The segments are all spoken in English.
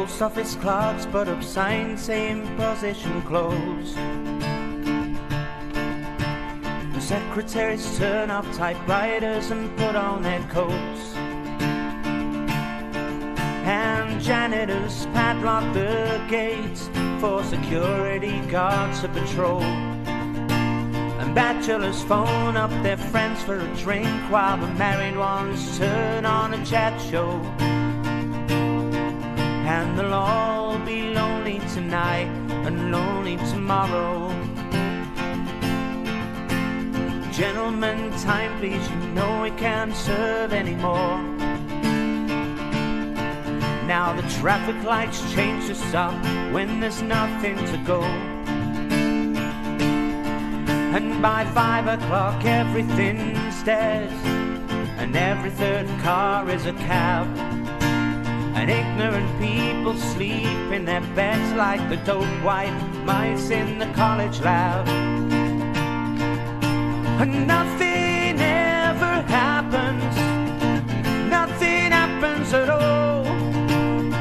Post office clerks put up signs saying position closed. The secretaries turn off typewriters and put on their coats. And janitors padlock the gates for security guards to patrol. And bachelors phone up their friends for a drink while the married ones turn on a chat show. And they'll all be lonely tonight and lonely tomorrow. Gentlemen, time please, you know we can't serve anymore. Now the traffic lights change to stop when there's nothing to go. And by 5 o'clock everything's dead, and every third car is a cab. And ignorant people sleep in their beds like the dope white mice in the college lab. And nothing ever happens, nothing happens at all.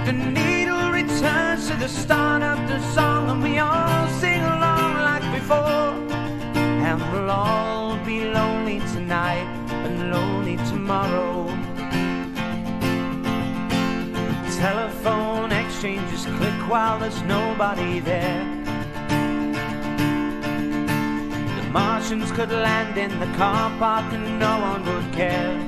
The needle returns to the start of the song, and we all sing along like before. And we'll all be lonely tonight and lonely tomorrow. Telephone exchanges click while there's nobody there. The Martians could land in the car park and no one would care.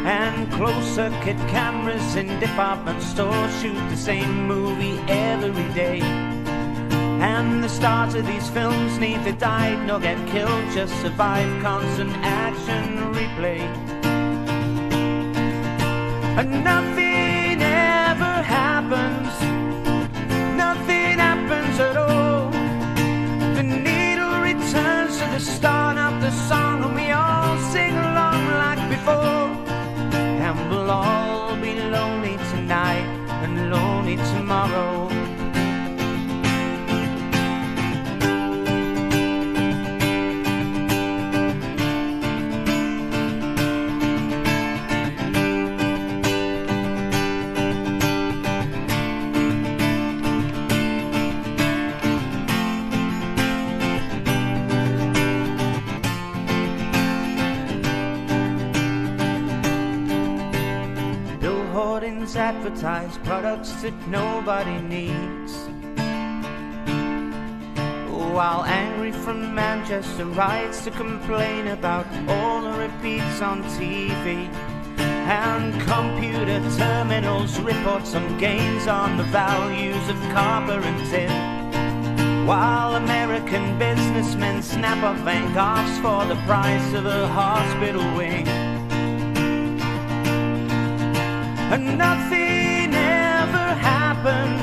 And closed-circuit cameras in department stores shoot the same movie every day. And the stars of these films neither died nor get killed, just survive constant action replay. And nothing ever happens, nothing happens at all. The needle returns to the start of the song, and we all sing along like before. And we'll all be lonely tonight and lonely tomorrow. Advertise products that nobody needs, while Angry from Manchester writes to complain about all the repeats on TV. And computer terminals report some gains on the values of copper and tin, while American businessmen snap up Van Goghs for the price of a hospital wing. And nothing ever happens,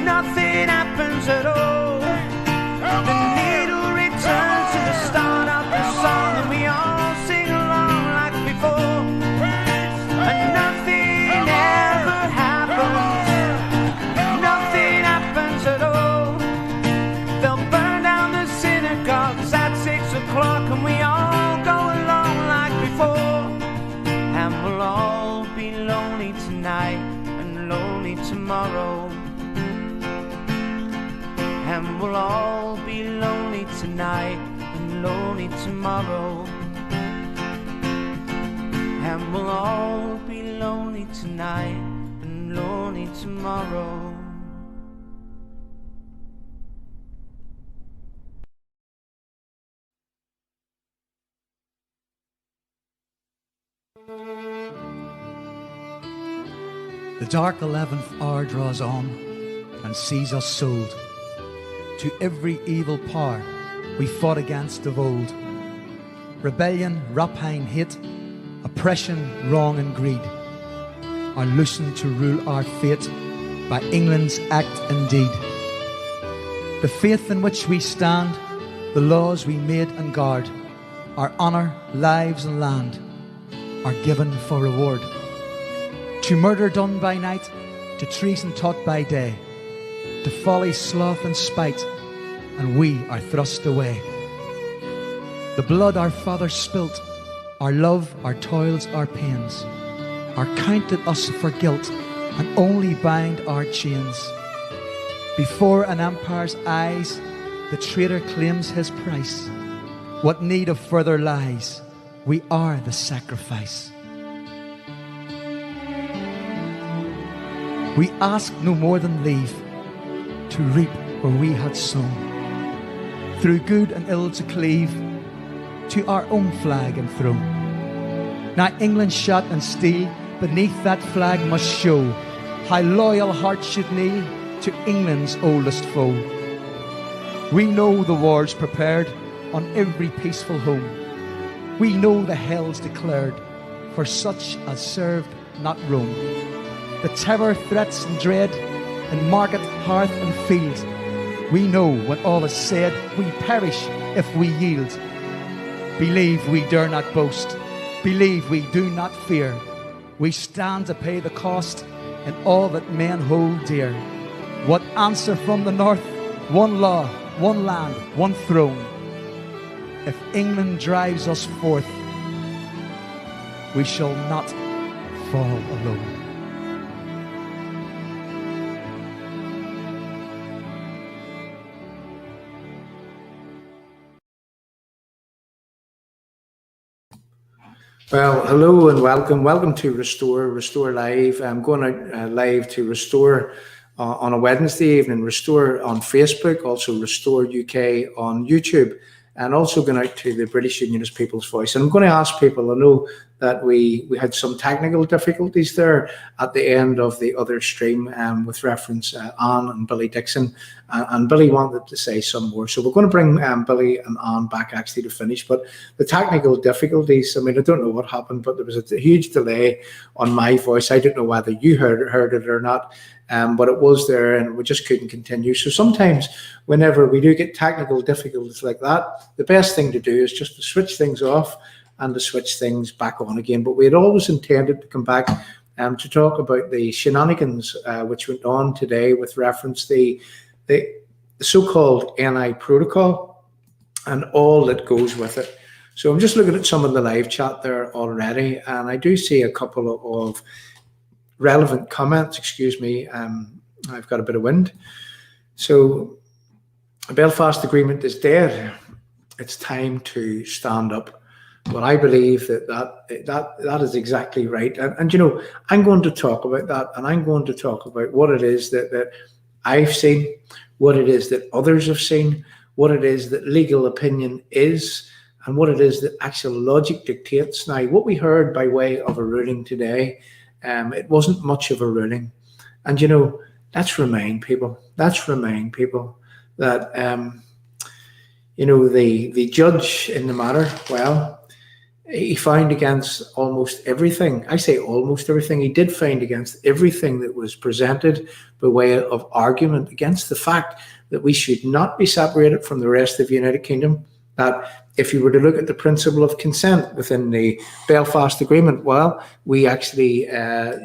nothing happens at all. The needle returns to the start of the song, and we all sing along like before. And nothing ever happens, nothing happens at all. They'll burn down the synagogues at 6 o'clock, and we all go along like before. And we'll all be lonely tonight and lonely tomorrow. And we'll all be lonely tonight and lonely tomorrow. And we'll all be lonely tonight and lonely tomorrow. The dark 11th hour draws on and sees us sold to every evil power we fought against of old. Rebellion, rapine, hate, oppression, wrong and greed are loosened to rule our fate by England's act and deed. The faith in which we stand, the laws we made and guard, our honour, lives and land are given for reward. To murder done by night, to treason taught by day, to folly, sloth and spite, and we are thrust away. The blood our fathers spilt, our love, our toils, our pains, are counted us for guilt and only bind our chains. Before an empire's eyes, the traitor claims his price. What need of further lies? We are the sacrifice. We ask no more than leave to reap where we had sown, through good and ill to cleave to our own flag and throne. Now England's shot and steel beneath that flag must show how loyal hearts should kneel to England's oldest foe. We know the war's prepared on every peaceful home. We know the hell's declared for such as served not Rome. The terror, threats and dread in market, hearth and field. We know when all is said, we perish if we yield. Believe we dare not boast. Believe we do not fear. We stand to pay the cost in all that men hold dear. What answer from the north? One law, one land, one throne. If England drives us forth, we shall not fall alone. Well, hello and welcome. Welcome to Restore Live. I'm going out live to Restore on a Wednesday evening, Restore on Facebook, also Restore UK on YouTube, and also going out to the British Unionist People's Voice. And I'm going to ask people, I know that we had some technical difficulties there at the end of the other stream with reference Anne and Billy Dixon, and Billy wanted to say some more. So we're going to bring Billy and Anne back actually to finish. But the technical difficulties, I mean, I don't know what happened, but there was a huge delay on my voice. I don't know whether you heard it or not. But it was there and we just couldn't continue. So sometimes whenever we do get technical difficulties like that, the best thing to do is just to switch things off and to switch things back on again. But we had always intended to come back to talk about the shenanigans which went on today with reference to the so-called NI protocol and all that goes with it. So I'm just looking at some of the live chat there already, and I do see a couple of relevant comments. Excuse me, I've got a bit of wind. So the Belfast Agreement is dead. It's time to stand up. Well, I believe that is exactly right. And you know, I'm going to talk about that, and I'm going to talk about what it is that I've seen, what it is that others have seen, what it is that legal opinion is, and what it is that actual logic dictates. Now, what we heard by way of a ruling today, it wasn't much of a ruling. And, you know, let's remind people that, you know, the judge in the matter, well, he found against almost everything. I say almost everything. He did find against everything that was presented by way of argument against the fact that we should not be separated from the rest of the United Kingdom, that if you were to look at the principle of consent within the Belfast Agreement, well, we actually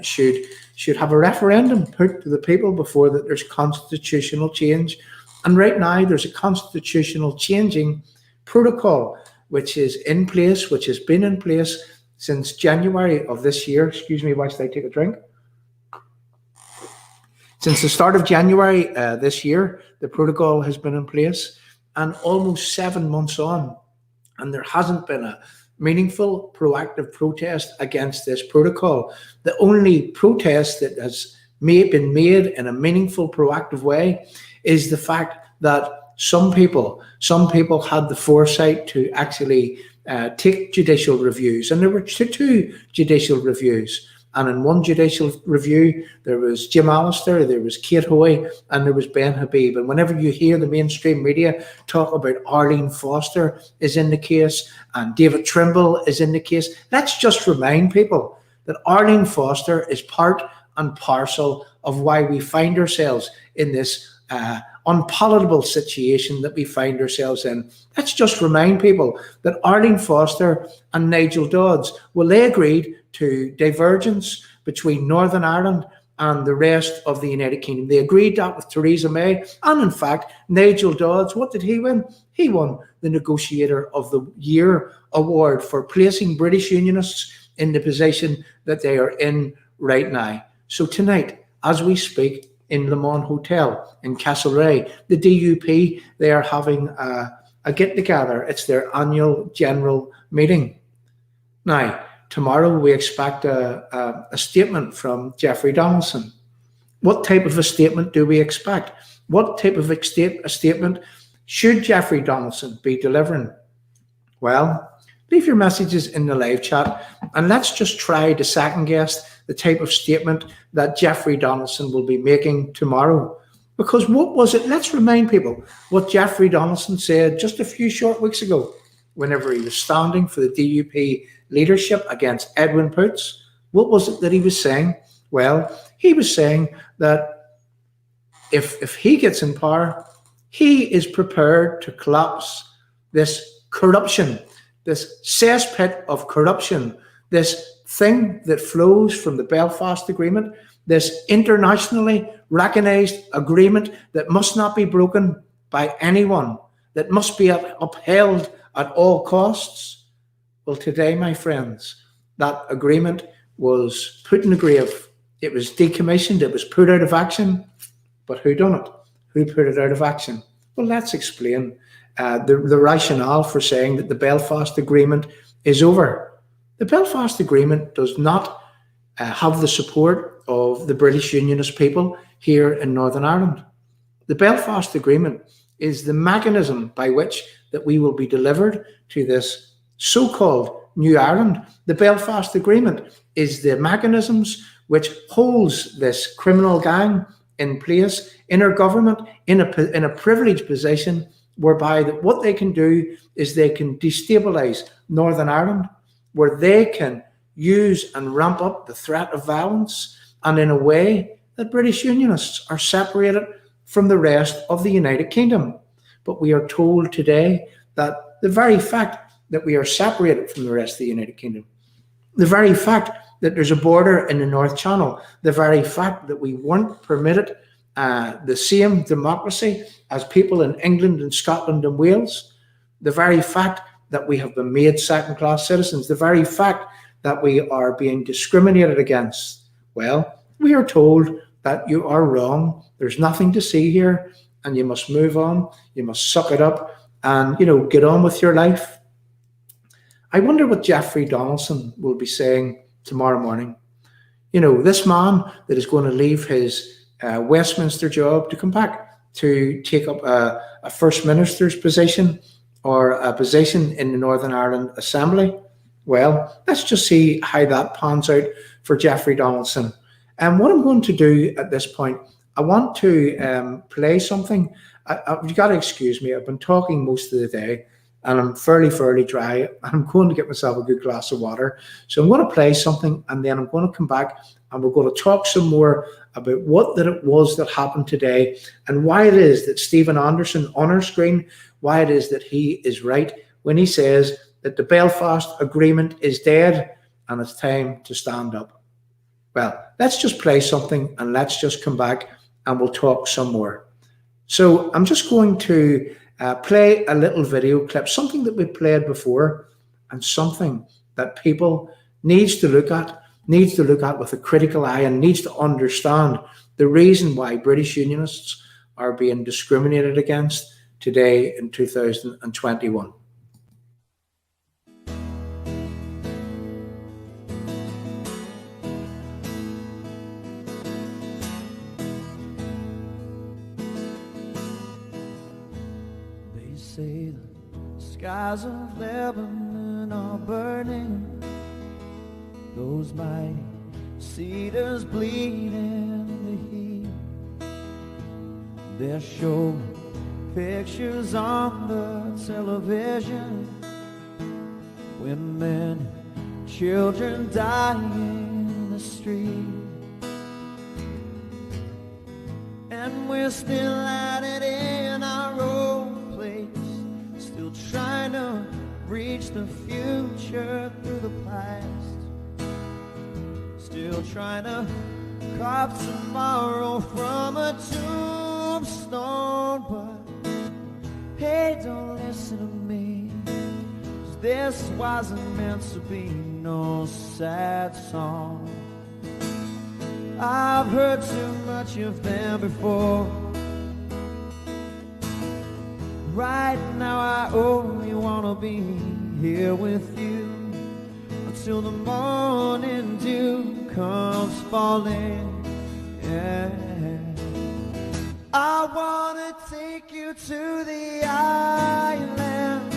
should have a referendum put to the people before that there's constitutional change. And right now there's a constitutional changing protocol which is in place, which has been in place since January of this year. Excuse me whilst I take a drink. Since the start of January this year, the protocol has been in place, and almost 7 months on, and there hasn't been a meaningful proactive protest against this protocol. The only protest that has been made in a meaningful proactive way is the fact that some people had the foresight to actually take judicial reviews, and there were two judicial reviews. And in one judicial review, there was Jim Allister, there was Kate Hoey, and there was Ben Habib. And whenever you hear the mainstream media talk about Arlene Foster is in the case and David Trimble is in the case, let's just remind people that Arlene Foster is part and parcel of why we find ourselves in this unpalatable situation that we find ourselves in. Let's just remind people that Arlene Foster and Nigel Dodds, well, they agreed to divergence between Northern Ireland and the rest of the United Kingdom. They agreed that with Theresa May. And in fact, Nigel Dodds, what did he win? He won the Negotiator of the Year award for placing British Unionists in the position that they are in right now. So tonight, as we speak, in Le Mans Hotel in Castlereagh, the DUP, they are having a get-together. It's their annual general meeting. Now, tomorrow we expect a statement from Jeffrey Donaldson. What type of a statement do we expect? What type of a statement should Jeffrey Donaldson be delivering? Well, leave your messages in the live chat and let's just try to second guess the type of statement that Jeffrey Donaldson will be making tomorrow. Because what was it? Let's remind people what Jeffrey Donaldson said just a few short weeks ago whenever he was standing for the DUP leadership against Edwin Poots. What was it that he was saying? Well, he was saying that if he gets in power, he is prepared to collapse this corruption, this cesspit of corruption, this thing that flows from the Belfast Agreement, this internationally recognized agreement that must not be broken by anyone, that must be upheld at all costs. Well, today, my friends, that agreement was put in the grave. It was decommissioned. It was put out of action. But who done it? Who put it out of action? Well, let's explain the rationale for saying that the Belfast Agreement is over. The Belfast Agreement does not have the support of the British Unionist people here in Northern Ireland. The Belfast Agreement is the mechanism by which that we will be delivered to this so-called New Ireland. The Belfast Agreement is the mechanisms which holds this criminal gang in place in our government in a privileged position whereby that what they can do is they can destabilise Northern Ireland, where they can use and ramp up the threat of violence, and in a way that British Unionists are separated from the rest of the United Kingdom. But we are told today that the very fact that we are separated from the rest of the United Kingdom, the very fact that there's a border in the North Channel, the very fact that we weren't permitted the same democracy as people in England and Scotland and Wales, the very fact that we have been made second-class citizens, the very fact that we are being discriminated against, well, we are told that you are wrong. There's nothing to see here, and you must move on. You must suck it up and, get on with your life. I wonder what Jeffrey Donaldson will be saying tomorrow morning. This man that is going to leave his Westminster job to come back to take up a First Minister's position or a position in the Northern Ireland Assembly. Well, let's just see how that pans out for Jeffrey Donaldson. And what I'm going to do at this point, I want to play something. You've got to excuse me. I've been talking most of the day and I'm fairly dry. I'm going to get myself a good glass of water. So I'm going to play something and then I'm going to come back and we're going to talk some more about what it was that happened today and why it is that Stephen Anderson on our screen, why it is that he is right when he says that the Belfast Agreement is dead and it's time to stand up. Well, let's just play something and let's just come back and we'll talk some more. So I'm just going to play a little video clip, something that we played before and something that people needs to look at with a critical eye and needs to understand the reason why British Unionists are being discriminated against today in 2021. They say the skies of Lebanon are burning, those mighty cedars bleed in the heat. They're showing pictures on the television, women, children dying in the street. And we're still at it in our own place, still trying to reach the future through the past. Still trying to carve tomorrow from a tombstone, but hey, don't listen to me, 'cause This wasn't meant to be no sad song. I've heard too much of them before. Right now I only wanna be here with you until the morning dew comes falling. Yeah. I wanna take you to the island,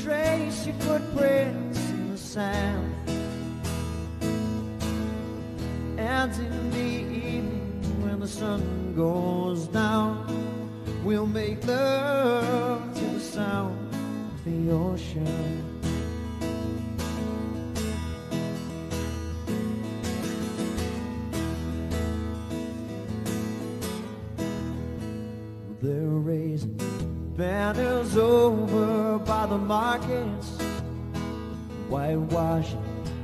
trace your footprints in the sand, and in the evening when the sun goes down, we'll make love to the sound of the ocean. They're raising banners over by the markets, whitewashing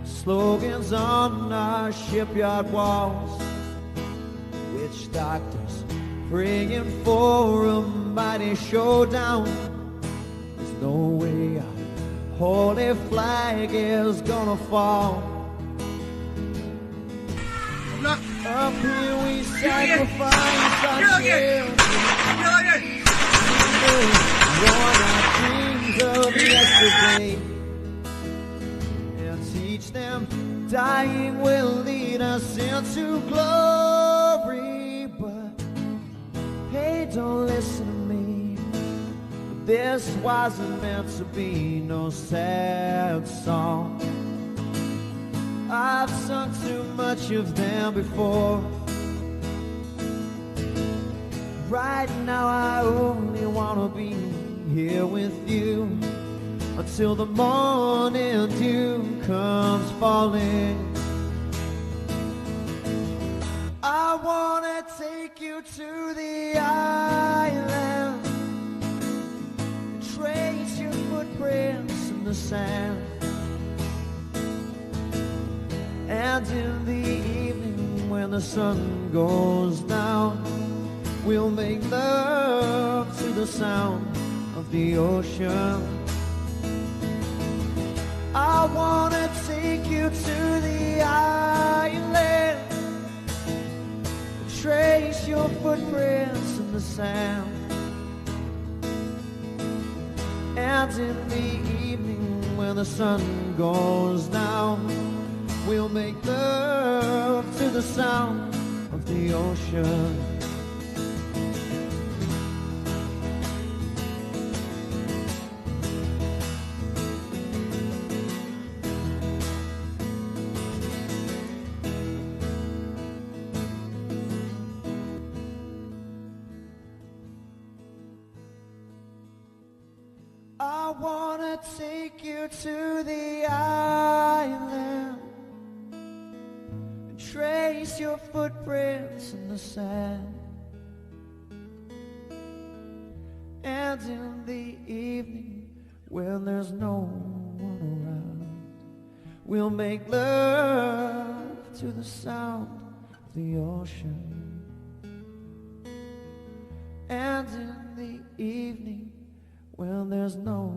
slogans on our shipyard walls, witch doctors praying for a mighty showdown. There's no way our holy flag is gonna fall. Up here we sacrifice our children, warn our dreams of yesterday, and teach them dying will lead us into glory. But hey, don't listen to me, this wasn't meant to be no sad song. I've sung too much of them before. Right now I only wanna be here with you until the morning dew comes falling. I wanna take you to the island, trace your footprints in the sand, and in the evening when the sun goes down, we'll make love to the sound of the ocean. I wanna take you to the island, trace your footprints in the sand, and in the evening when the sun goes down, we'll make love to the sound of the ocean. I wanna take you to the island, trace your footprints in the sand, and in the evening when there's no one around, we'll make love to the sound of the ocean. And in the evening when there's no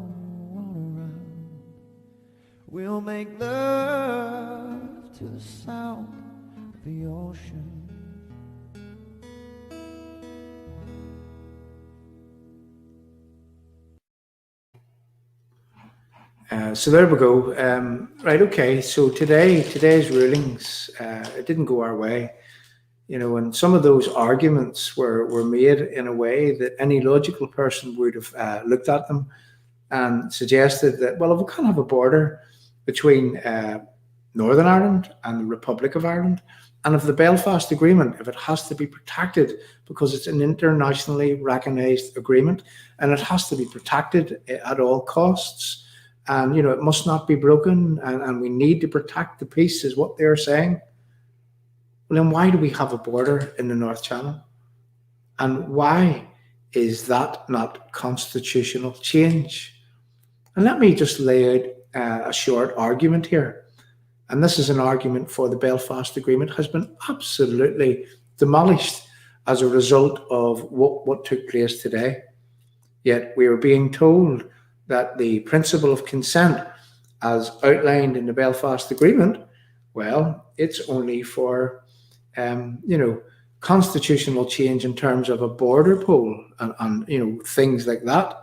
one around, we'll make love to the sound of the ocean. So there we go. Right, okay. So today's rulings, it didn't go our way, and some of those arguments were made in a way that any logical person would have looked at them and suggested that, well, if we can't have a border between Northern Ireland and the Republic of Ireland, and if the Belfast Agreement, if it has to be protected because it's an internationally recognised agreement and it has to be protected at all costs, and it must not be broken, and we need to protect the peace, is what they're saying. Well, then why do we have a border in the North Channel? And why is that not constitutional change? And let me just lay out a short argument here. And this is an argument for the Belfast Agreement has been absolutely demolished as a result of what took place today. Yet we are being told that the principle of consent, as outlined in the Belfast Agreement, well, it's only for, constitutional change in terms of a border poll and things like that.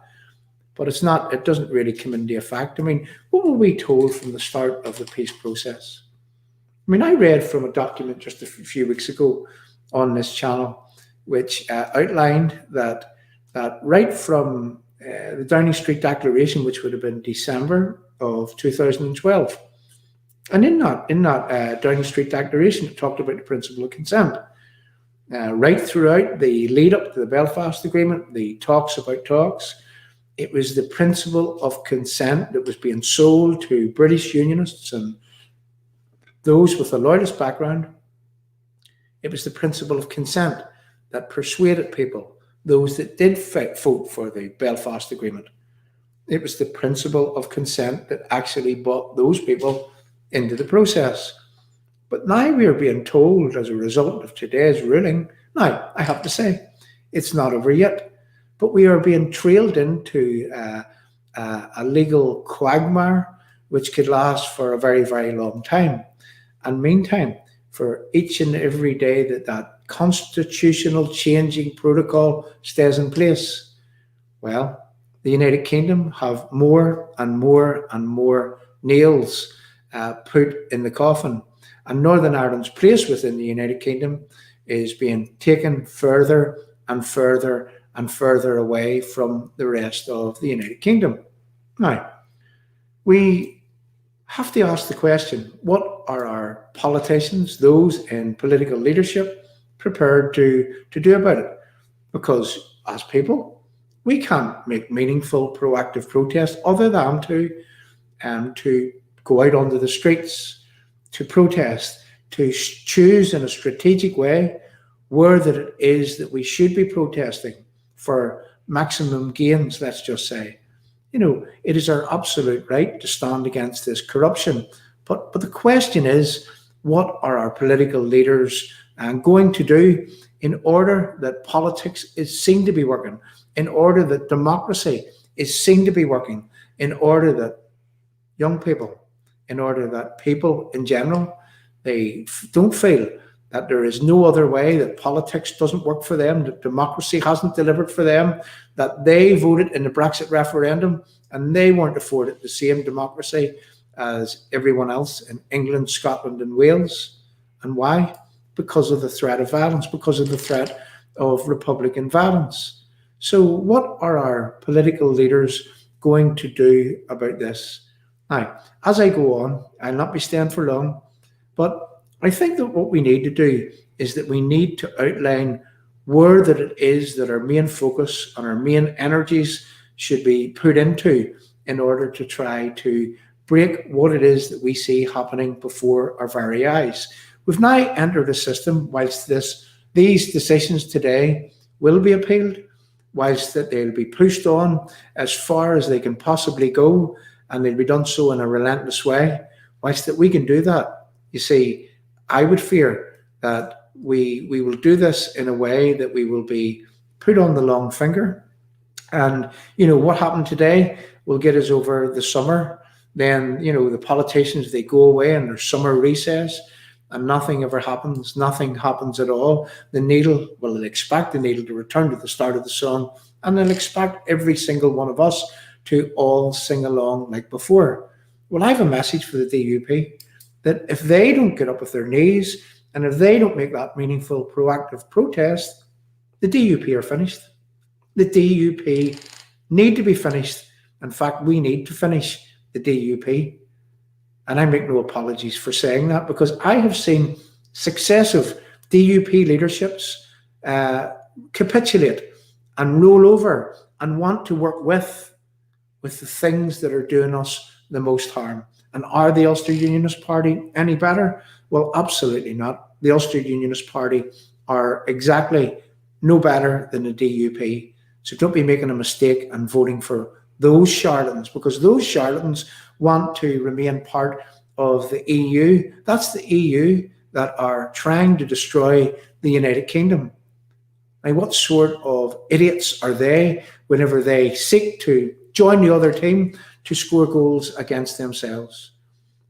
But it's not. It doesn't really come into effect. I mean, what were we told from the start of the peace process? I mean, I read from a document just a few weeks ago on this channel, which outlined that right from the Downing Street Declaration, which would have been December of 2012, and in that Downing Street Declaration, it talked about the principle of consent. Right throughout the lead up to the Belfast Agreement, the talks about talks, it was the principle of consent that was being sold to British Unionists and those with a loyalist background. It was the principle of consent that persuaded people, those that did vote for the Belfast Agreement. It was the principle of consent that actually brought those people into the process. But now we are being told, as a result of today's ruling, now I have to say, it's not over yet, but we are being trailed into a legal quagmire which could last for a very, very long time. And meantime, for each and every day that constitutional changing protocol stays in place, well, the United Kingdom have more and more and more nails put in the coffin. And Northern Ireland's place within the United Kingdom is being taken further and further and further away from the rest of the United Kingdom. Now, we have to ask the question, what are our politicians, those in political leadership, prepared to do about it? Because as people, we can't make meaningful, proactive protest other than to go out onto the streets, to protest, to choose in a strategic way where that it is that we should be protesting for maximum gains, let's just say. It is our absolute right to stand against this corruption. But the question is, what are our political leaders going to do in order that politics is seen to be working, in order that democracy is seen to be working, in order that young people, in order that people in general, they don't feel that there is no other way, that politics doesn't work for them, that democracy hasn't delivered for them, that they voted in the Brexit referendum and they weren't afforded the same democracy as everyone else in England, Scotland and Wales. And why? Because of the threat of violence, because of the threat of Republican violence. So what are our political leaders going to do about this? Now, as I go on, I'll not be staying for long, but I think that what we need to do is that we need to outline where that it is that our main focus and our main energies should be put into in order to try to break what it is that we see happening before our very eyes. We've now entered a system whilst these decisions today will be appealed, whilst that they'll be pushed on as far as they can possibly go, and they'll be done so in a relentless way, whilst that we can do that. You see, I would fear that we will do this in a way that we will be put on the long finger. And, what happened today will get us over the summer. Then, the politicians, they go away in their summer recess and nothing ever happens. Nothing happens at all. They'll expect the needle to return to the start of the song, and they'll expect every single one of us to all sing along like before. Well, I have a message for the DUP, that if they don't get up with their knees and if they don't make that meaningful, proactive protest, the DUP are finished. The DUP need to be finished. In fact, we need to finish the DUP. And I make no apologies for saying that, because I have seen successive DUP leaderships capitulate and roll over and want to work with the things that are doing us the most harm. And are the Ulster Unionist Party any better? Well, absolutely not. The Ulster Unionist Party are exactly no better than the DUP. So don't be making a mistake and voting for those charlatans, because those charlatans want to remain part of the EU. That's the EU that are trying to destroy the United Kingdom. Now, what sort of idiots are they whenever they seek to join the other team to score goals against themselves.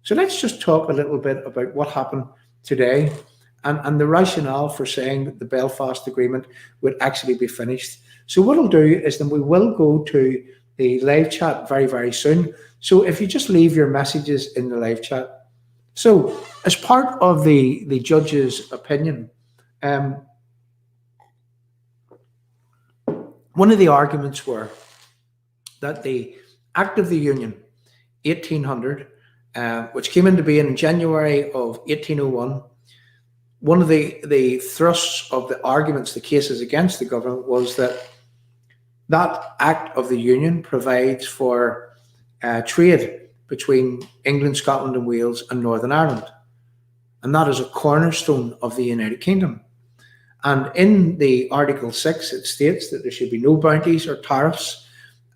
So let's just talk a little bit about what happened today and the rationale for saying that the Belfast Agreement would actually be finished. So what I'll do is then we will go to the live chat very, very soon. So if you just leave your messages in the live chat. So as part of the judge's opinion, one of the arguments were that the Act of the Union 1800, which came into being in January of 1801, one of the thrusts of the arguments, the cases against the government, was that that Act of the Union provides for trade between England, Scotland and Wales and Northern Ireland. And that is a cornerstone of the United Kingdom. And in the Article 6, it states that there should be no bounties or tariffs.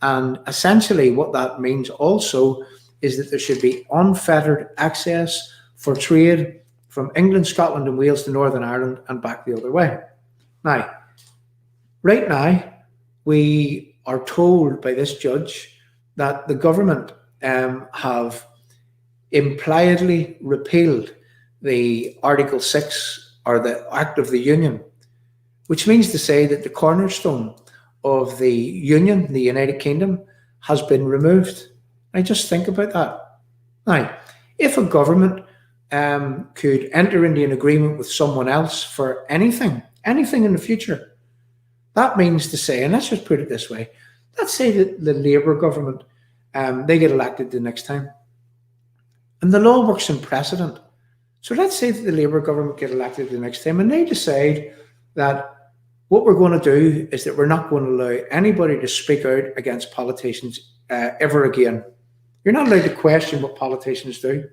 And essentially what that means also is that there should be unfettered access for trade from England, Scotland and Wales to Northern Ireland and back the other way. Now, right now, we are told by this judge that the government have impliedly repealed the Article 6 or the Act of the Union, which means to say that the cornerstone of the Union, the United Kingdom, has been removed. Now just think about that. Now, if a government could enter into an agreement with someone else for anything in the future, that means to say, and let's just put it this way, let's say that the Labour government, they get elected the next time. And the law works in precedent. So let's say that the Labour government get elected the next time and they decide that what we're going to do is that we're not going to allow anybody to speak out against politicians ever again. You're not allowed to question what politicians do.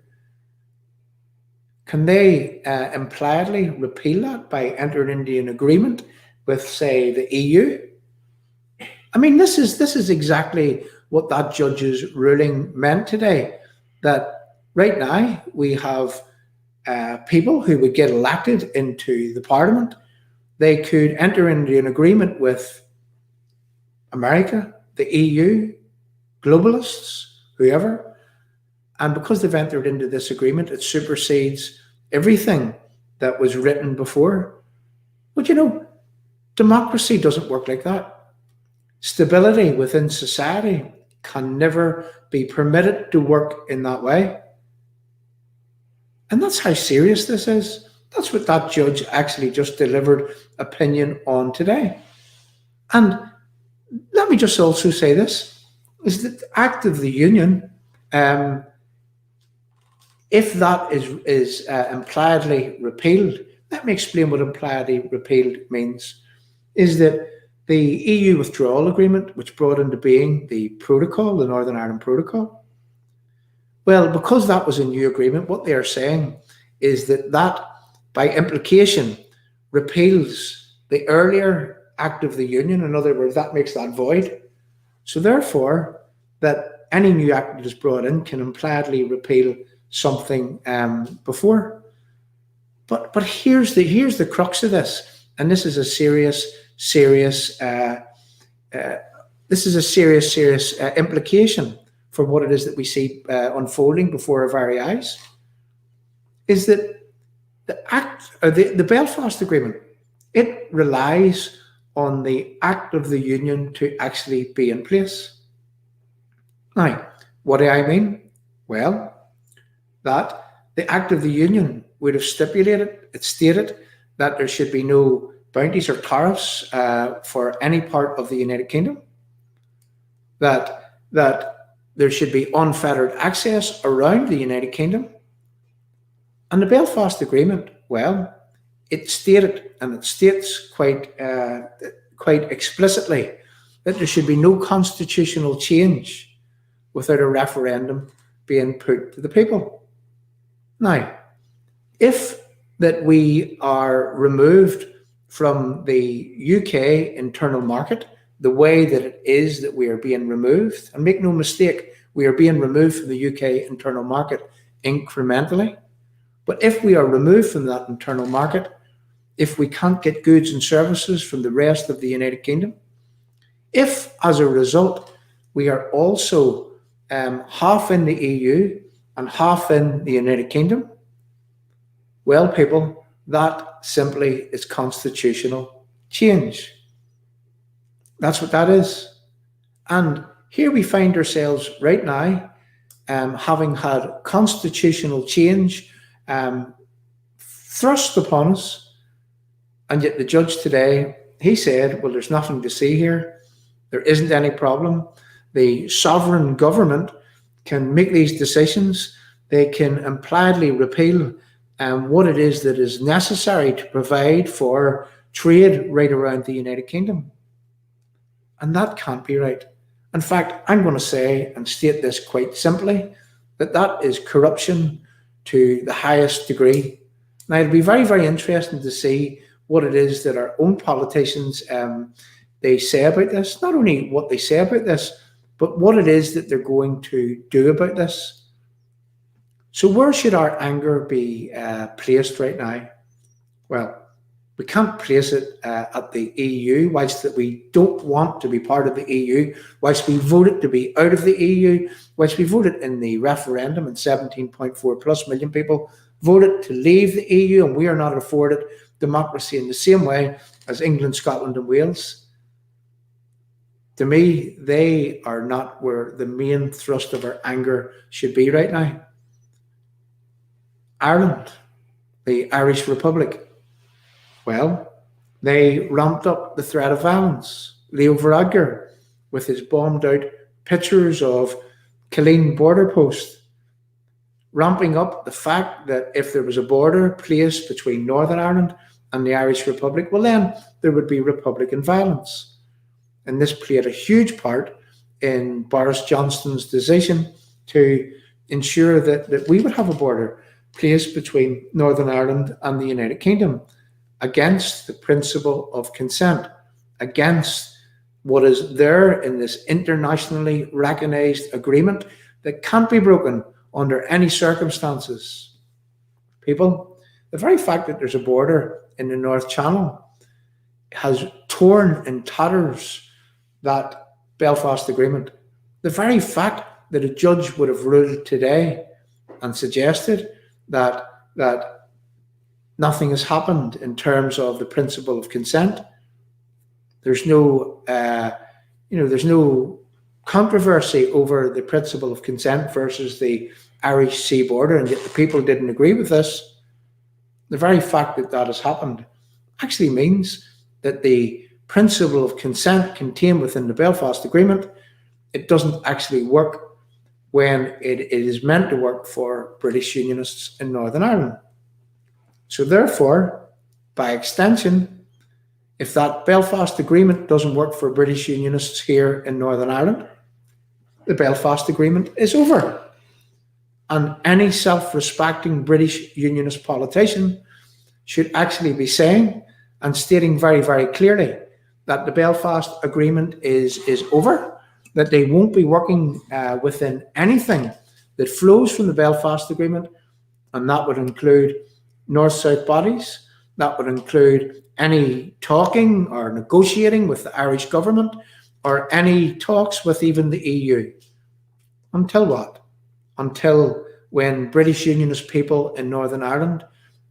Can they impliedly repeal that by entering into an agreement with, say, the EU? I mean, this is exactly what that judge's ruling meant today, that right now we have people who would get elected into the parliament. They could enter into an agreement with America, the EU, globalists, whoever. And because they've entered into this agreement, it supersedes everything that was written before. But you know, democracy doesn't work like that. Stability within society can never be permitted to work in that way. And that's how serious this is. That's what that judge actually just delivered opinion on today. And let me just also say this, is that the Act of the Union, if that is impliedly repealed, let me explain what impliedly repealed means, is that the EU withdrawal agreement, which brought into being the protocol, the Northern Ireland Protocol, well, because that was a new agreement, what they are saying is that by implication, repeals the earlier Act of the Union. In other words, that makes that void. So therefore, that any new act that is brought in can impliedly repeal something before. But here's the crux of this, and this is a serious implication for what it is that we see unfolding before our very eyes, is that the Belfast Agreement, it relies on the Act of the Union to actually be in place. Now, what do I mean? Well, that the Act of the Union would have stated that there should be no bounties or tariffs for any part of the United Kingdom, that there should be unfettered access around the United Kingdom. And the Belfast Agreement, well, it stated, and it states quite explicitly, that there should be no constitutional change without a referendum being put to the people. Now, if that we are removed from the UK internal market, the way that it is that we are being removed, and make no mistake, we are being removed from the UK internal market incrementally. But if we are removed from that internal market, if we can't get goods and services from the rest of the United Kingdom, if as a result we are also half in the EU and half in the United Kingdom. Well, people, that simply is constitutional change. That's what that is. And here we find ourselves right now, having had constitutional change thrust upon us, and yet the judge today, he said, well, there's nothing to see here. There isn't any problem. The sovereign government can make these decisions. They can impliedly repeal what it is that is necessary to provide for trade right around the United Kingdom. And that can't be right. In fact, I'm going to say and state this quite simply, that is corruption to the highest degree. Now, it'll be very, very interesting to see what it is that our own politicians they say about this. Not only what they say about this, but what it is that they're going to do about this. So where should our anger be placed right now? Well, we can't place it at the EU, whilst that we don't want to be part of the EU, whilst we voted to be out of the EU, whilst we voted in the referendum and 17.4 plus million people voted to leave the EU, and we are not afforded democracy in the same way as England, Scotland and Wales. To me, they are not where the main thrust of our anger should be right now. Ireland, the Irish Republic, well, they ramped up the threat of violence. Leo Varadkar, with his bombed out pictures of Killeen border post, ramping up the fact that if there was a border placed between Northern Ireland and the Irish Republic, well then there would be Republican violence. And this played a huge part in Boris Johnson's decision to ensure that we would have a border placed between Northern Ireland and the United Kingdom, against the principle of consent, against what is there in this internationally recognized agreement that can't be broken under any circumstances. People, the very fact that there's a border in the North Channel has torn in tatters that Belfast Agreement. The very fact that a judge would have ruled today and suggested that nothing has happened in terms of the principle of consent. There's no, there's no controversy over the principle of consent versus the Irish Sea border, and yet the people didn't agree with this. The very fact that that has happened actually means that the principle of consent contained within the Belfast Agreement, it doesn't actually work when it is meant to work for British Unionists in Northern Ireland. So therefore, by extension, if that Belfast Agreement doesn't work for British Unionists here in Northern Ireland, the Belfast Agreement is over. And any self-respecting British Unionist politician should actually be saying and stating very, very clearly that the Belfast Agreement is over, that they won't be working within anything that flows from the Belfast Agreement, and that would include North-South bodies, that would include any talking or negotiating with the Irish government or any talks with even the EU. Until what? Until when British Unionist people in Northern Ireland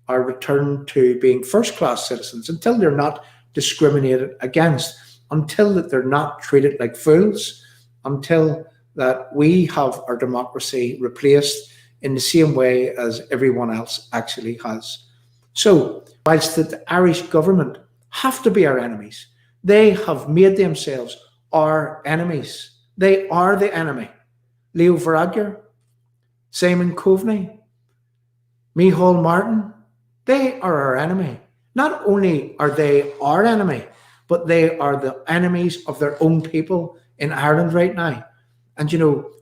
are returned to being first-class citizens, until they're not discriminated against, until that they're not treated like fools, until that we have our democracy replaced in the same way as everyone else actually has. So, whilst the Irish government have to be our enemies, they have made themselves our enemies. They are the enemy. Leo Varadkar, Simon Coveney, Micheál Martin, they are our enemy. Not only are they our enemy, but they are the enemies of their own people in Ireland right now. And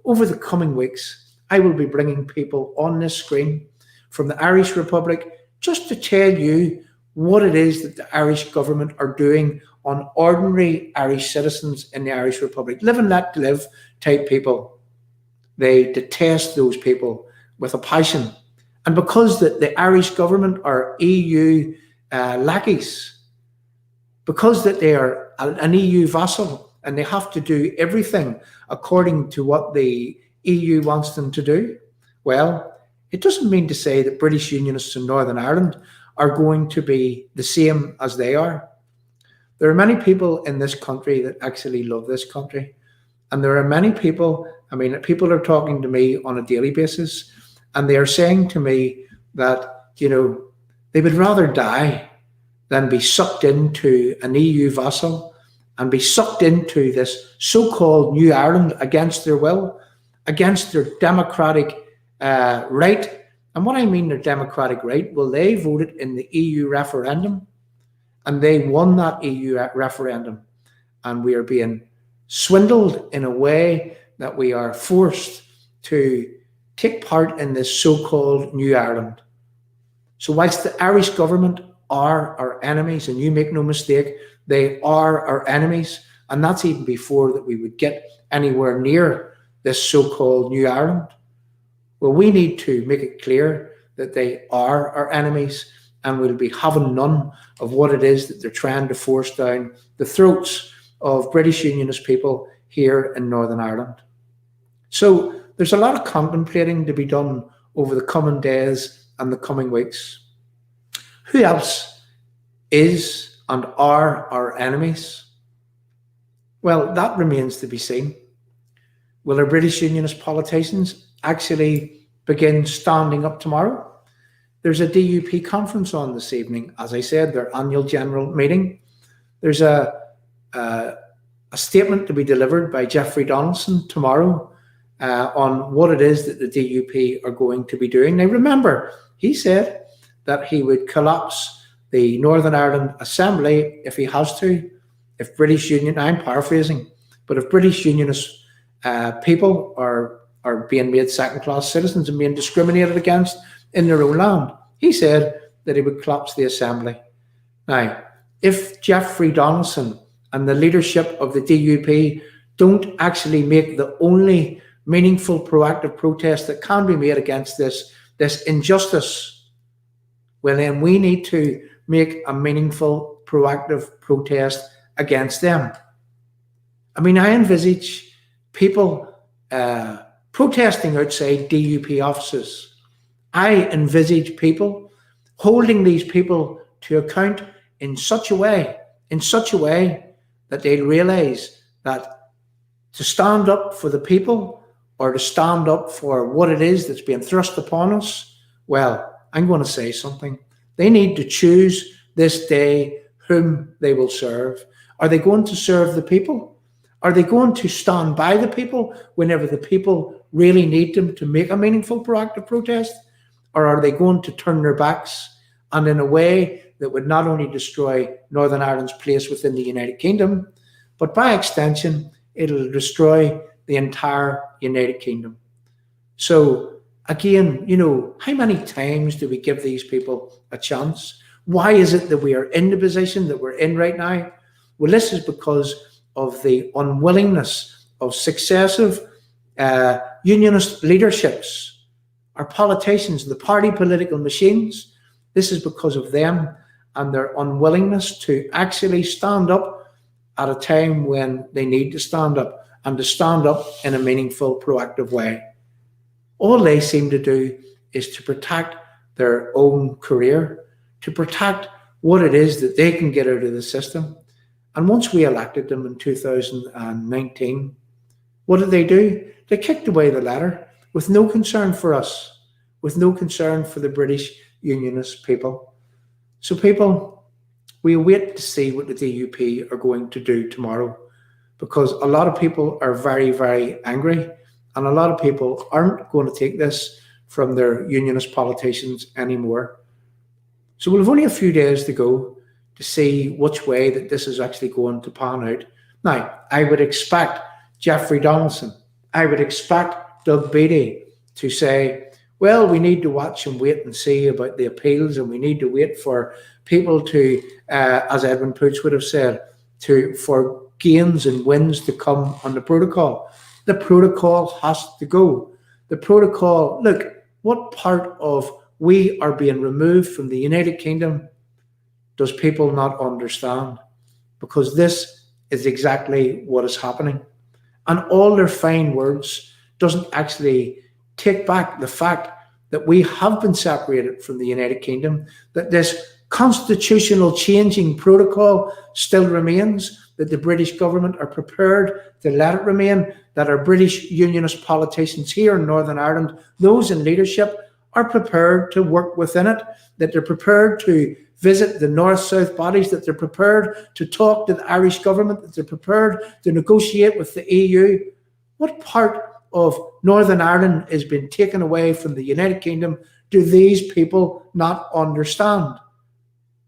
over the coming weeks, I will be bringing people on this screen from the Irish Republic just to tell you what it is that the Irish government are doing on ordinary Irish citizens in the Irish Republic. Live and let live type people. They detest those people with a passion. And because the Irish government are EU lackeys, because that they are an EU vassal, and they have to do everything according to what the EU wants them to do. Well, it doesn't mean to say that British Unionists in Northern Ireland are going to be the same as they are. There are many people in this country that actually love this country. And there are many people, people are talking to me on a daily basis, and they are saying to me that, they would rather die than be sucked into an EU vassal and be sucked into this so-called New Ireland against their will, against their democratic right. And what I mean their democratic right, well, they voted in the EU referendum and they won that EU referendum. And we are being swindled in a way that we are forced to take part in this so-called New Ireland. So whilst the Irish government are our enemies, and you make no mistake, they are our enemies, and that's even before that we would get anywhere near this so-called New Ireland. Well, we need to make it clear that they are our enemies, and we'll be having none of what it is that they're trying to force down the throats of British Unionist people here in Northern Ireland. So there's a lot of contemplating to be done over the coming days and the coming weeks. Who else is and are our enemies? Well, that remains to be seen. Will our British Unionist politicians actually begin standing up tomorrow? There's a DUP conference on this evening, as I said, their annual general meeting. There's a statement to be delivered by Jeffrey Donaldson tomorrow on what it is that the DUP are going to be doing. Now remember, he said that he would collapse the Northern Ireland Assembly if he has to, if British Union, I'm paraphrasing, but if British Unionist people are being made second-class citizens and being discriminated against in their own land, he said that he would collapse the Assembly. Now, if Jeffrey Donaldson and the leadership of the DUP don't actually make the only meaningful proactive protest that can be made against this injustice, well then we need to make a meaningful proactive protest against them. I envisage people protesting outside DUP offices. I envisage people holding these people to account in such a way that they realise that to stand up for the people or to stand up for what it is that's being thrust upon us, well, I'm going to say something. They need to choose this day whom they will serve. Are they going to serve the people? Are they going to stand by the people whenever the people really need them to make a meaningful proactive protest? Or are they going to turn their backs and in a way that would not only destroy Northern Ireland's place within the United Kingdom, but by extension, it'll destroy the entire United Kingdom? So again, how many times do we give these people a chance? Why is it that we are in the position that we're in right now? Well, this is because of the unwillingness of successive unionist leaderships, our politicians, the party political machines. This is because of them and their unwillingness to actually stand up at a time when they need to stand up, and to stand up in a meaningful, proactive way. All they seem to do is to protect their own career, to protect what it is that they can get out of the system. And once we elected them in 2019, what did they do? They kicked away the letter with no concern for us, with no concern for the British Unionist people. So people, we wait to see what the DUP are going to do tomorrow, because a lot of people are very, very angry, and a lot of people aren't going to take this from their unionist politicians anymore. So we'll have only a few days to go to see which way that this is actually going to pan out. Now, I would expect Jeffrey Donaldson, I would expect Doug Beattie to say, well, we need to watch and wait and see about the appeals, and we need to wait for people to, as Edwin Poots would have said, for gains and wins to come on the protocol. The protocol has to go. The protocol, look, what part of we are being removed from the United Kingdom does people not understand? Because this is exactly what is happening. And all their fine words doesn't actually take back the fact that we have been separated from the United Kingdom, that this constitutional changing protocol still remains, that the British government are prepared to let it remain, that our British unionist politicians here in Northern Ireland, those in leadership, are prepared to work within it, that they're prepared to visit the north-south bodies, that they're prepared to talk to the Irish government, that they're prepared to negotiate with the EU. What part of Northern Ireland has been taken away from the United Kingdom do these people not understand?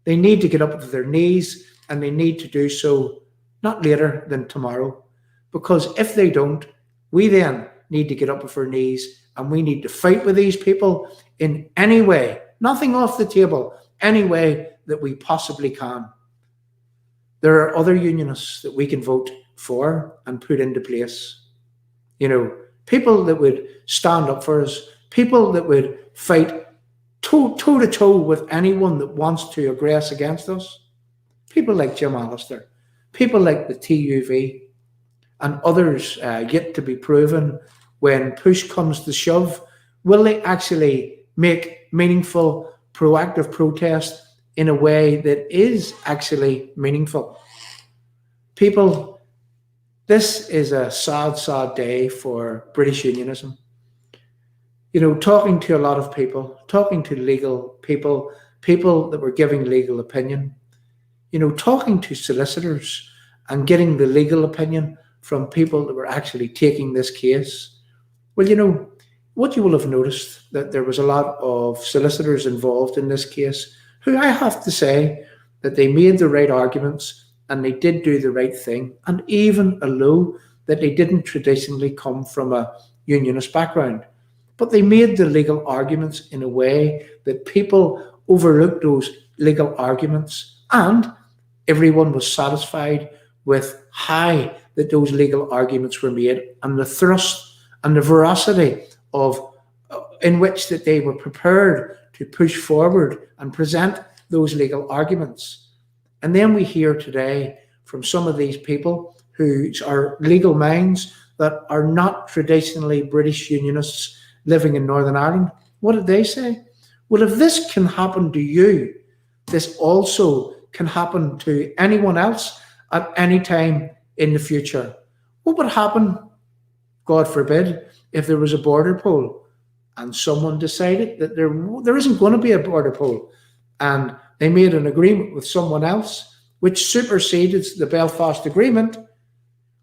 They need to get up to their knees, and they need to do so not later than tomorrow. Because if they don't, we then need to get up off our knees, and we need to fight with these people in any way, nothing off the table, any way that we possibly can. There are other unionists that we can vote for and put into place. You know, people that would stand up for us, people that would fight toe to toe with anyone that wants to aggress against us. People like Jim Allister, people like the TUV, and others yet to be proven. When push comes to shove, will they actually make meaningful, proactive protest in a way that is actually meaningful? People, this is a sad, sad day for British unionism. You know, talking to a lot of people, talking to legal people, people that were giving legal opinion, you know, talking to solicitors and getting the legal opinion from people that were actually taking this case. Well, you know, what you will have noticed that there was a lot of solicitors involved in this case who, I have to say, that they made the right arguments and they did do the right thing. And even although that they didn't traditionally come from a unionist background, but they made the legal arguments in a way that people overlooked those legal arguments, and everyone was satisfied with how that those legal arguments were made and the thrust and the veracity of in which that they were prepared to push forward and present those legal arguments. And then we hear today from some of these people who are legal minds that are not traditionally British unionists living in Northern Ireland. What did they say? Well, if this can happen to you, this also can happen to anyone else at any time in the future. What would happen, God forbid, if there was a border poll and someone decided that there isn't going to be a border poll, and they made an agreement with someone else which superseded the Belfast Agreement,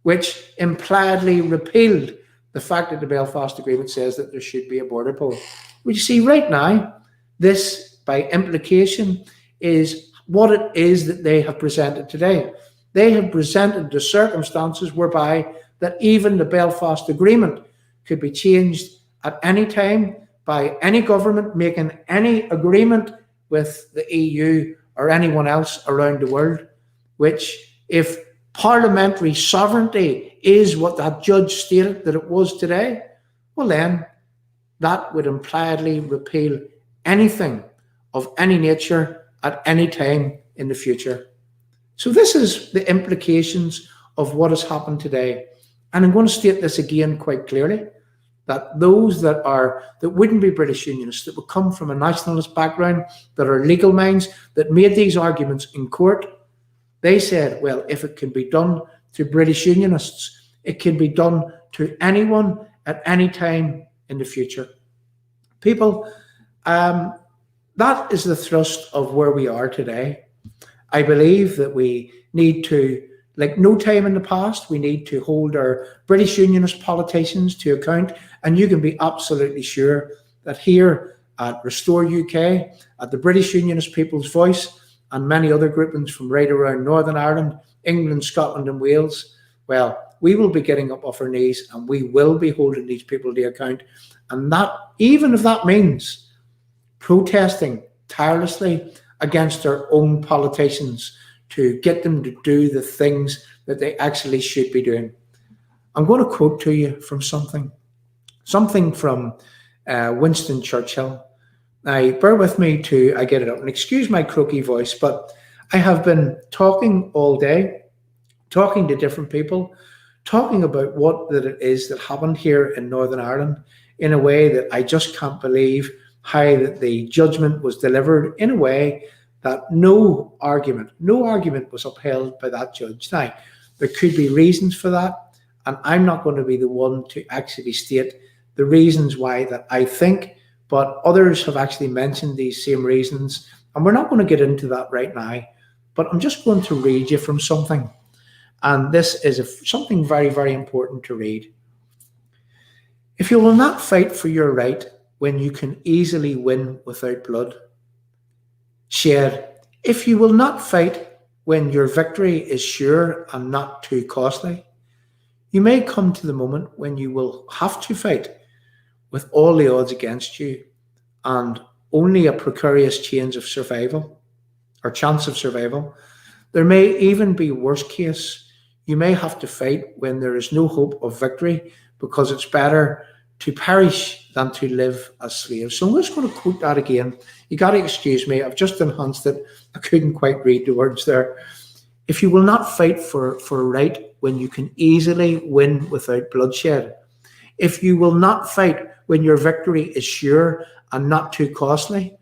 which impliedly repealed the fact that the Belfast Agreement says that there should be a border poll? Well, you see, right now, this, by implication, is what it is that they have presented today. They have presented the circumstances whereby that even the Belfast Agreement could be changed at any time by any government making any agreement with the EU or anyone else around the world, which, if parliamentary sovereignty is what that judge stated that it was today, well then, that would impliedly repeal anything of any nature at any time in the future. So this is the implications of what has happened today. And I'm going to state this again quite clearly, that those that wouldn't be British unionists, that would come from a nationalist background, that are legal minds, that made these arguments in court, they said, well, if it can be done to British unionists, it can be done to anyone at any time in the future. People, that is the thrust of where we are today. I believe that we need to, like no time in the past, we need to hold our British unionist politicians to account. And you can be absolutely sure that here at Restore UK, at the British Unionist People's Voice, and many other groupings from right around Northern Ireland, England, Scotland and Wales, well, we will be getting up off our knees and we will be holding these people to account. And that, even if that means protesting tirelessly against our own politicians to get them to do the things that they actually should be doing. I'm going to quote to you from something from Winston Churchill. Now, bear with me till I get it up, and excuse my croaky voice, but I have been talking all day talking to different people, talking about what that it is that happened here in Northern Ireland in a way that I just can't believe how that the judgment was delivered in a way that no argument was upheld by that judge. Now, there could be reasons for that, and I'm not going to be the one to actually state the reasons why that I think, but others have actually mentioned these same reasons, and we're not going to get into that right now, but I'm just going to read you from something, and this is something very, very important to read. If you will not fight for your right when you can easily win without blood shed, if you will not fight when your victory is sure and not too costly, you may come to the moment when you will have to fight with all the odds against you and only a precarious chance of survival. There may even be worst case. You may have to fight when there is no hope of victory, because it's better to perish than to live as slaves. So I'm just going to quote that again. You got to excuse me, I've just enhanced it. I couldn't quite read the words there. If you will not fight for right when you can easily win without bloodshed, if you will not fight when your victory is sure and not too costly,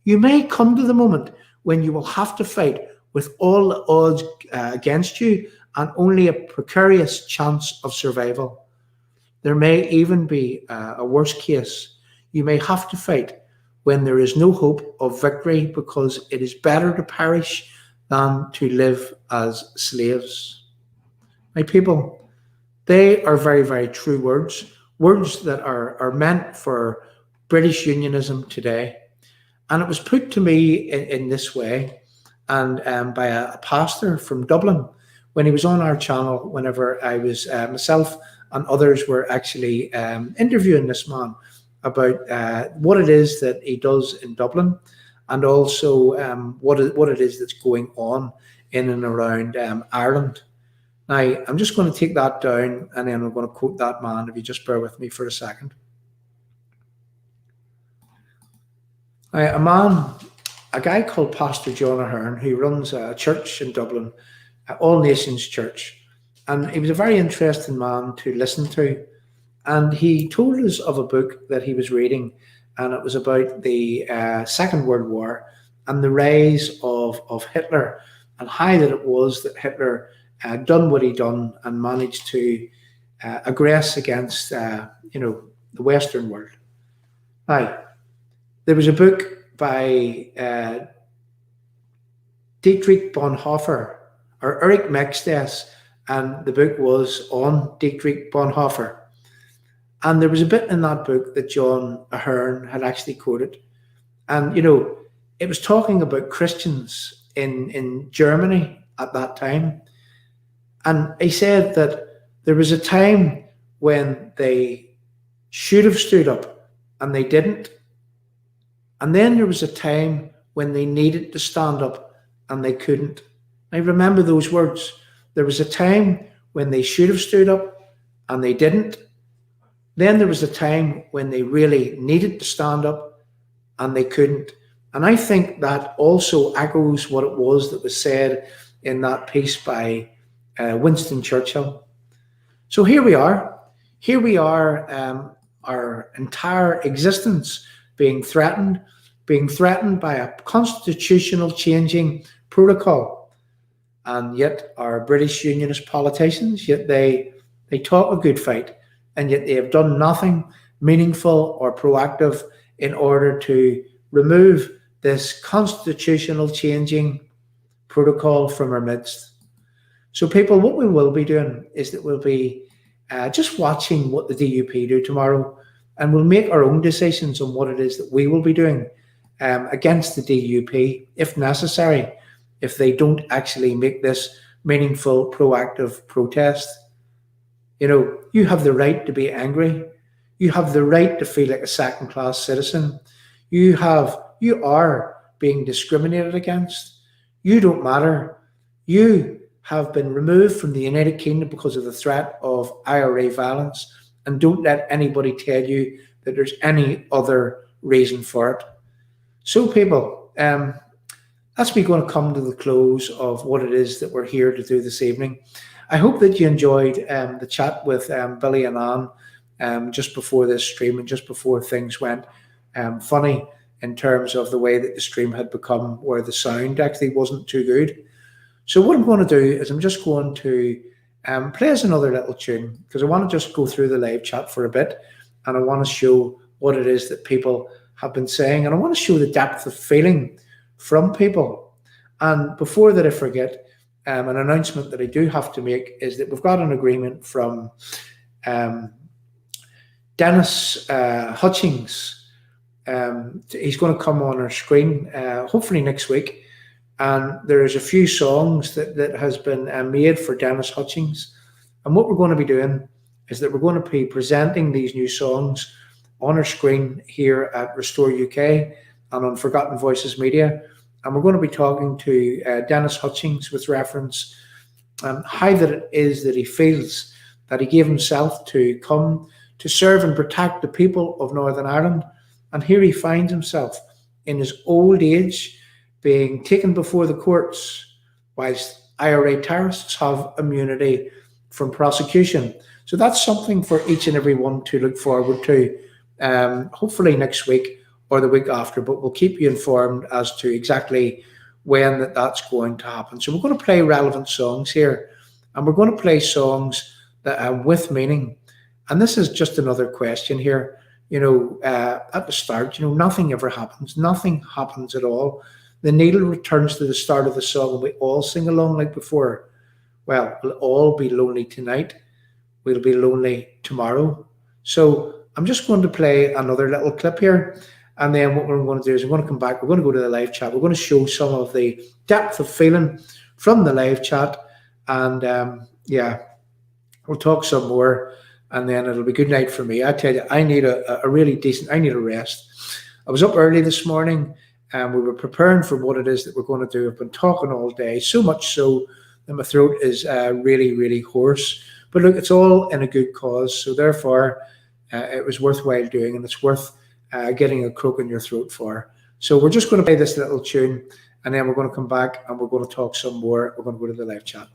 you may come to the moment when you will have to fight with all the odds against you and only a precarious chance of survival. There may even be a worse case. You may have to fight when there is no hope of victory, because it is better to perish than to live as slaves. My people, they are very, very true words that are meant for British unionism today. And it was put to me in this way, and by a pastor from Dublin, when he was on our channel, whenever I was myself and others were actually interviewing this man about what it is that he does in Dublin, and also what it is that's going on in and around Ireland. Now, I'm just going to take that down, and then I'm going to quote that man, if you just bear with me for a second. Now, a guy called Pastor John Ahern, who runs a church in Dublin, All Nations Church, and he was a very interesting man to listen to. And he told us of a book that he was reading, and it was about the Second World War and the rise of Hitler, and how that it was that Hitler done what he done and managed to aggress against the Western world. Now, there was a book by Dietrich Bonhoeffer, or Erich Mextes, and the book was on Dietrich Bonhoeffer. And there was a bit in that book that John Ahern had actually quoted. And, it was talking about Christians in Germany at that time. And he said that there was a time when they should have stood up and they didn't. And then there was a time when they needed to stand up and they couldn't. I remember those words. There was a time when they should have stood up and they didn't. Then there was a time when they really needed to stand up and they couldn't. And I think that also echoes what it was that was said in that piece by Winston Churchill. So here we are. Here we are, our entire existence being threatened by a constitutional changing protocol. And yet our British unionist politicians, yet they talk a good fight, and yet they have done nothing meaningful or proactive in order to remove this constitutional changing protocol from our midst. So people, what we will be doing is that we'll be just watching what the DUP do tomorrow, and we'll make our own decisions on what it is that we will be doing against the DUP, if necessary, if they don't actually make this meaningful, proactive protest. You have the right to be angry. You have the right to feel like a second-class citizen. You are being discriminated against. You don't matter. You have been removed from the United Kingdom because of the threat of IRA violence, and don't let anybody tell you that there's any other reason for it. So people, that's me going to come to the close of what it is that we're here to do this evening. I hope that you enjoyed the chat with Billy and Anne just before this stream and just before things went funny in terms of the way that the stream had become, where the sound actually wasn't too good. So what I'm going to do is I'm just going to play us another little tune, because I want to just go through the live chat for a bit, and I want to show what it is that people have been saying, and I want to show the depth of feeling from people. And before that I forget, an announcement that I do have to make is that we've got an agreement from Dennis Hutchings. He's going to come on our screen hopefully next week, and there's a few songs that has been made for Dennis Hutchings, and what we're going to be doing is that we're going to be presenting these new songs on our screen here at Restore UK and on Forgotten Voices Media, and we're going to be talking to Dennis Hutchings with reference how that it is that he feels that he gave himself to come to serve and protect the people of Northern Ireland. And here he finds himself in his old age being taken before the courts, whilst IRA terrorists have immunity from prosecution. So that's something for each and every one to look forward to, hopefully next week or the week after, but we'll keep you informed as to exactly when that's going to happen. So we're going to play relevant songs here, and we're going to play songs that are with meaning. And this is just another question here. At the start, nothing ever happens. Nothing happens at all. The needle returns to the start of the song, and we all sing along like before. Well, we'll all be lonely tonight. We'll be lonely tomorrow. So I'm just going to play another little clip here. And then what we're going to do is we're going to come back. We're going to go to the live chat. We're going to show some of the depth of feeling from the live chat. And we'll talk some more. And then it'll be good night for me. I tell you, I need a really decent, I need a rest. I was up early this morning, and we were preparing for what it is that we're going to do. I've been talking all day, so much so that my throat is really, really hoarse. But look, it's all in a good cause. So therefore, it was worthwhile doing, and it's worth getting a croak in your throat for. So we're just going to play this little tune, and then we're going to come back and we're going to talk some more. We're going to go to the live chat.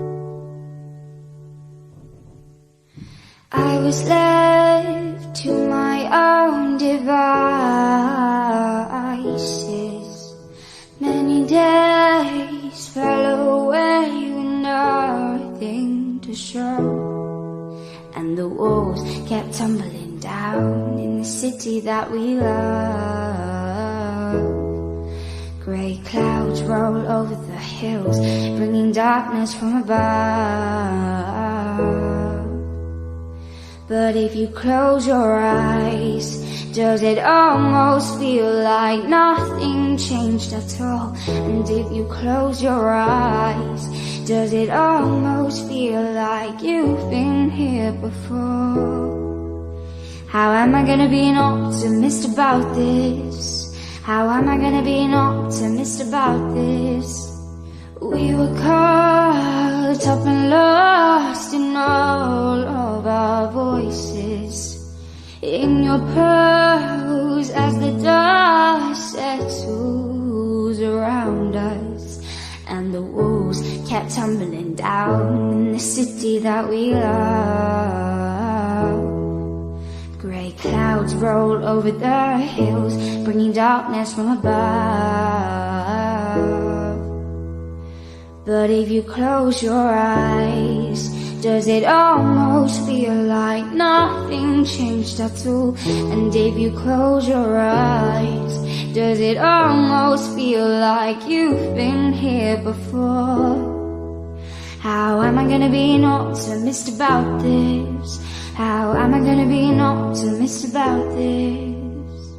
I was left to my own devices. Many days fell away with nothing to show, and the walls kept tumbling down in the city that we love. Grey clouds roll over the hills, bringing darkness from above. But if you close your eyes, does it almost feel like nothing changed at all? And if you close your eyes, does it almost feel like you've been here before? How am I gonna be an optimist about this? How am I gonna be an optimist about this? We were caught up and lost in all of our voices, in your pearls as the dust settles around us, and the walls kept tumbling down in the city that we love. Grey clouds roll over the hills, bringing darkness from above. But if you close your eyes, does it almost feel like nothing changed at all? And if you close your eyes, does it almost feel like you've been here before? How am I gonna be an optimist about this? How am I gonna be an optimist about this?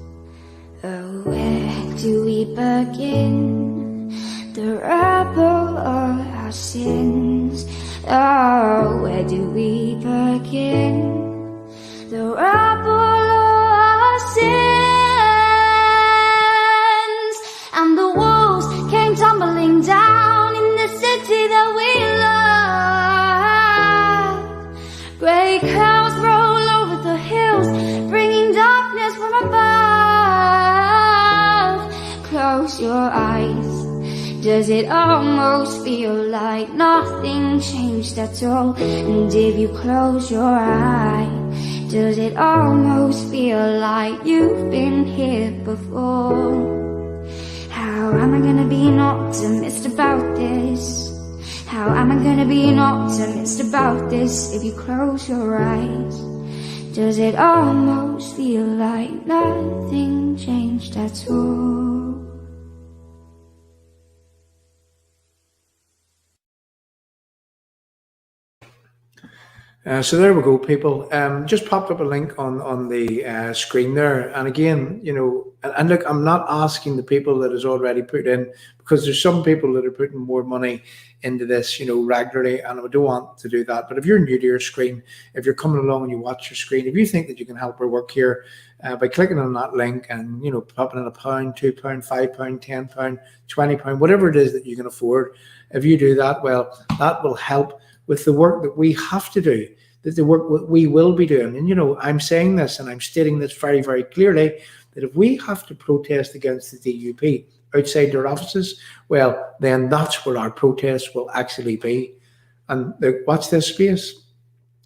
Oh, where do we begin? The rubble of our sins. Oh, where do we begin? The rubble of our sins. And the walls came tumbling down in the city that we love. Grey clouds roll over the hills, bringing darkness from above. Close your eyes. Does it almost feel like nothing changed at all? And if you close your eyes, does it almost feel like you've been here before? How am I gonna be an optimist about this? How am I gonna be an optimist about this if you close your eyes? Does it almost feel like nothing changed at all? So there we go, people. Just popped up a link on the screen there. And again, you know, and look, I'm not asking the people that is already put in, because there's some people that are putting more money into this, you know, regularly, and I don't want to do that. But if you're new to your screen, if you're coming along and you watch your screen, if you think that you can help our work here by clicking on that link and, you know, popping in £1, £2, £5, £10, £20, whatever it is that you can afford, if you do that, well, that will help with the work that we have to do, that the work we will be doing. And, you know, I'm saying this and I'm stating this very, very clearly, that if we have to protest against the DUP outside their offices, well, then that's where our protest will actually be. And watch this space.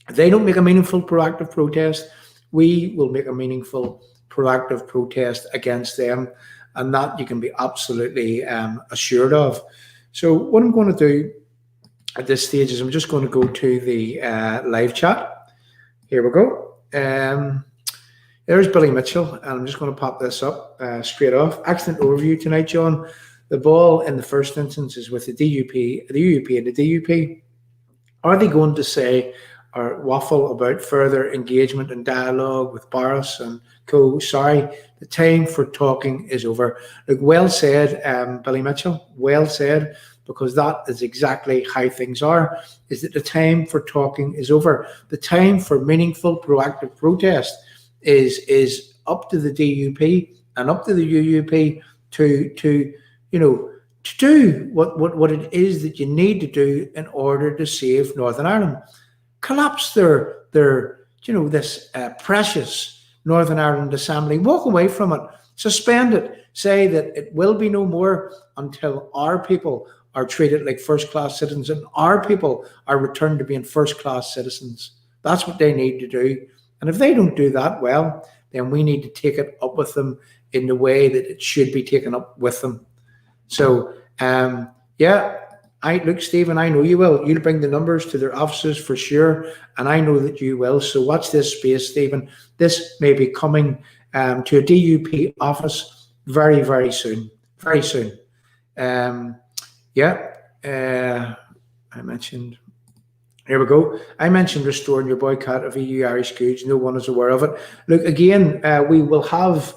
If they don't make a meaningful, proactive protest, we will make a meaningful, proactive protest against them. And that you can be absolutely assured of. So what I'm going to do at this stage is I'm just going to go to the live chat. Here we go. There's Billy Mitchell, and I'm just going to pop this up straight off. Excellent overview tonight, John. The ball in the first instance is with the DUP, the UUP and the DUP. Are they going to say or waffle about further engagement and dialogue with Boris and co? Sorry, the time for talking is over. Look, well said, Billy Mitchell, well said, because that is exactly how things are, is that the time for talking is over. The time for meaningful, proactive protest is up to the DUP and up to the UUP to you know, to do what it is that you need to do in order to save Northern Ireland. Collapse their you know, this precious Northern Ireland Assembly, walk away from it, suspend it, say that it will be no more until our people are treated like first-class citizens and our people are returned to being first-class citizens. That's what they need to do. And if they don't do that, well, then we need to take it up with them in the way that it should be taken up with them. So, yeah, look, Stephen, I know you will. You'll bring the numbers to their offices for sure, and I know that you will. So watch this space, Stephen. This may be coming to a DUP office very, very soon. Very soon. Yeah, I mentioned, here we go. I mentioned restoring your boycott of EU Irish goods. No one is aware of it. Look, again, we will have,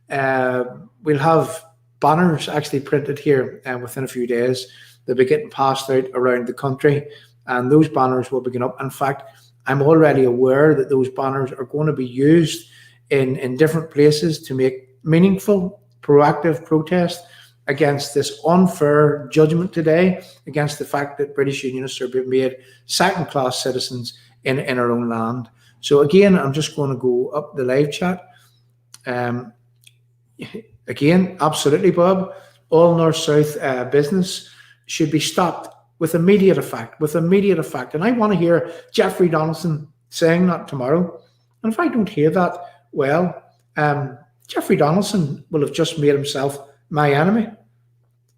we'll have banners actually printed here within a few days. They'll be getting passed out around the country, and those banners will begin up. In fact, I'm already aware that those banners are going to be used in different places to make meaningful, proactive protest against this unfair judgment today, against the fact that British Unionists are being made second-class citizens in our own land. So again, I'm just going to go up the live chat. Again, absolutely, Bob. All North-South business should be stopped with immediate effect, And I want to hear Jeffrey Donaldson saying that tomorrow. And if I don't hear that, well, Jeffrey Donaldson will have just made himself my enemy.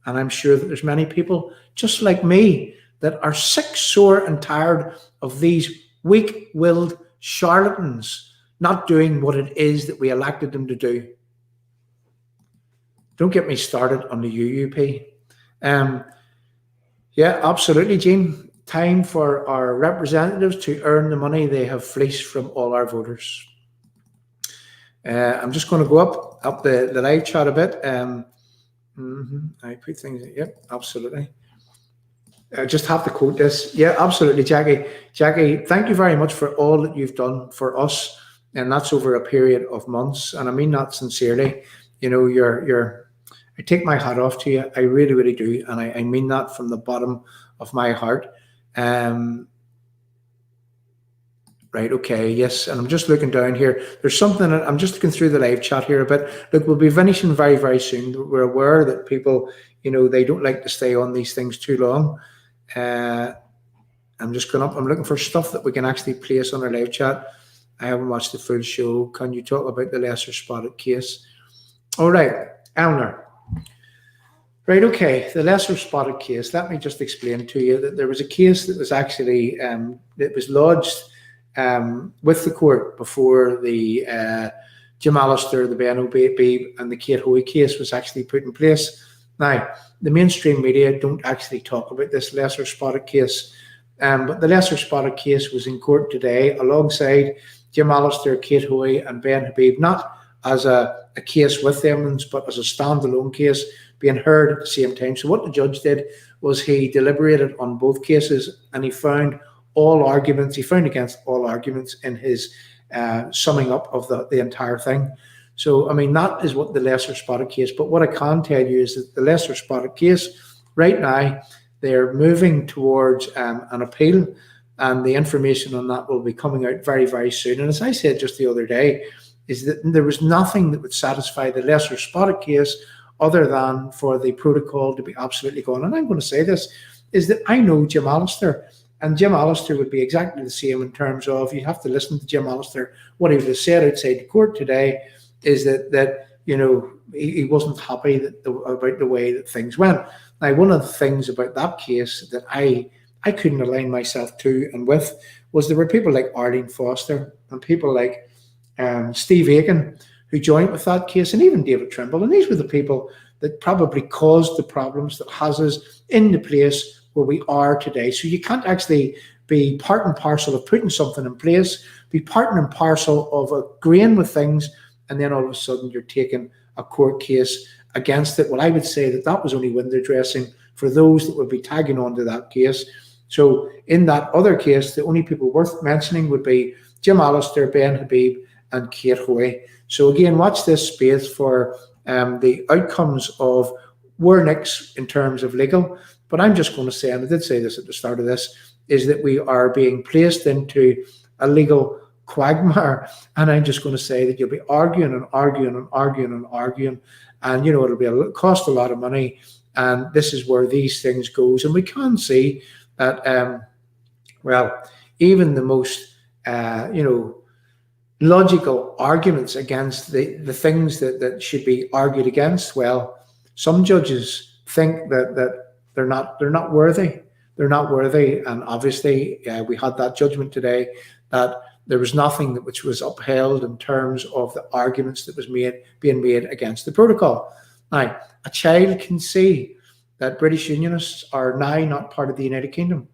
And I'm sure that there's many people just like me that are sick, sore, and tired of these weak-willed charlatans not doing what it is that we elected them to do. Don't get me started on the UUP. Yeah, absolutely, Jean. Time for our representatives to earn the money they have fleeced from all our voters. I'm just going to go up the live chat a bit. I put things, yep, absolutely. I just have to quote this. Yeah, absolutely, Jackie. Jackie, thank you very much for all that you've done for us. And that's over a period of months. And I mean that sincerely. You know, I take my hat off to you. I really, really do. And I mean that from the bottom of my heart. Right, okay, yes, and I'm just looking down here. There's something, I'm just looking through the live chat here a bit. Look, we'll be finishing very, very soon. We're aware that people, they don't like to stay on these things too long. I'm just going up, I'm looking for stuff that we can actually place on our live chat. I haven't watched the full show. Can you talk about the lesser spotted case? All right, Eleanor. Right, okay, the lesser spotted case. Let me just explain to you that there was a case that was actually, that was lodged with the court before the Jim Allister, the Ben O'Beebe and the Kate Hoey case was actually put in place. Now, the mainstream media don't actually talk about this lesser spotted case, but the lesser spotted case was in court today alongside Jim Allister, Kate Hoey and Ben Habib, not as a case with them, but as a standalone case being heard at the same time. So what the judge did was he deliberated on both cases and he found against all arguments in his summing up of the entire thing. So, I mean, that is what the lesser spotted case, but what I can tell you is that the lesser spotted case, right now, they're moving towards an appeal, and the information on that will be coming out very, very soon. And as I said just the other day, is that there was nothing that would satisfy the lesser spotted case other than for the protocol to be absolutely gone. And I'm going to say this, is that I know Jim Allister, and Jim Allister would be exactly the same in terms of, you have to listen to Jim Allister. What he would have said outside the court today is that he wasn't happy about the way that things went. Now, one of the things about that case that I couldn't align myself to and with was there were people like Arlene Foster and people like Steve Aiken who joined with that case, and even David Trimble. And these were the people that probably caused the problems that has us in the place where we are today. So you can't actually be part and parcel of putting something in place, be part and parcel of agreeing with things, and then all of a sudden you're taking a court case against it. Well, I would say that was only window dressing for those that would be tagging on to that case. So in that other case, the only people worth mentioning would be Jim Allister, Ben Habib, and Kate Hoey. So again, watch this space for the outcomes of where next in terms of legal. But I'm just going to say, and I did say this at the start of this, is that we are being placed into a legal quagmire. And I'm just going to say that you'll be arguing and arguing and arguing and arguing. And, it'll cost a lot of money. And this is where these things goes. And we can see that, even the most, logical arguments against the things that should be argued against, well, some judges think that they're not worthy. They're not worthy. And obviously, we had that judgment today that there was nothing which was upheld in terms of the arguments that was being made against the protocol. Now, a child can see that British Unionists are now not part of the United Kingdom.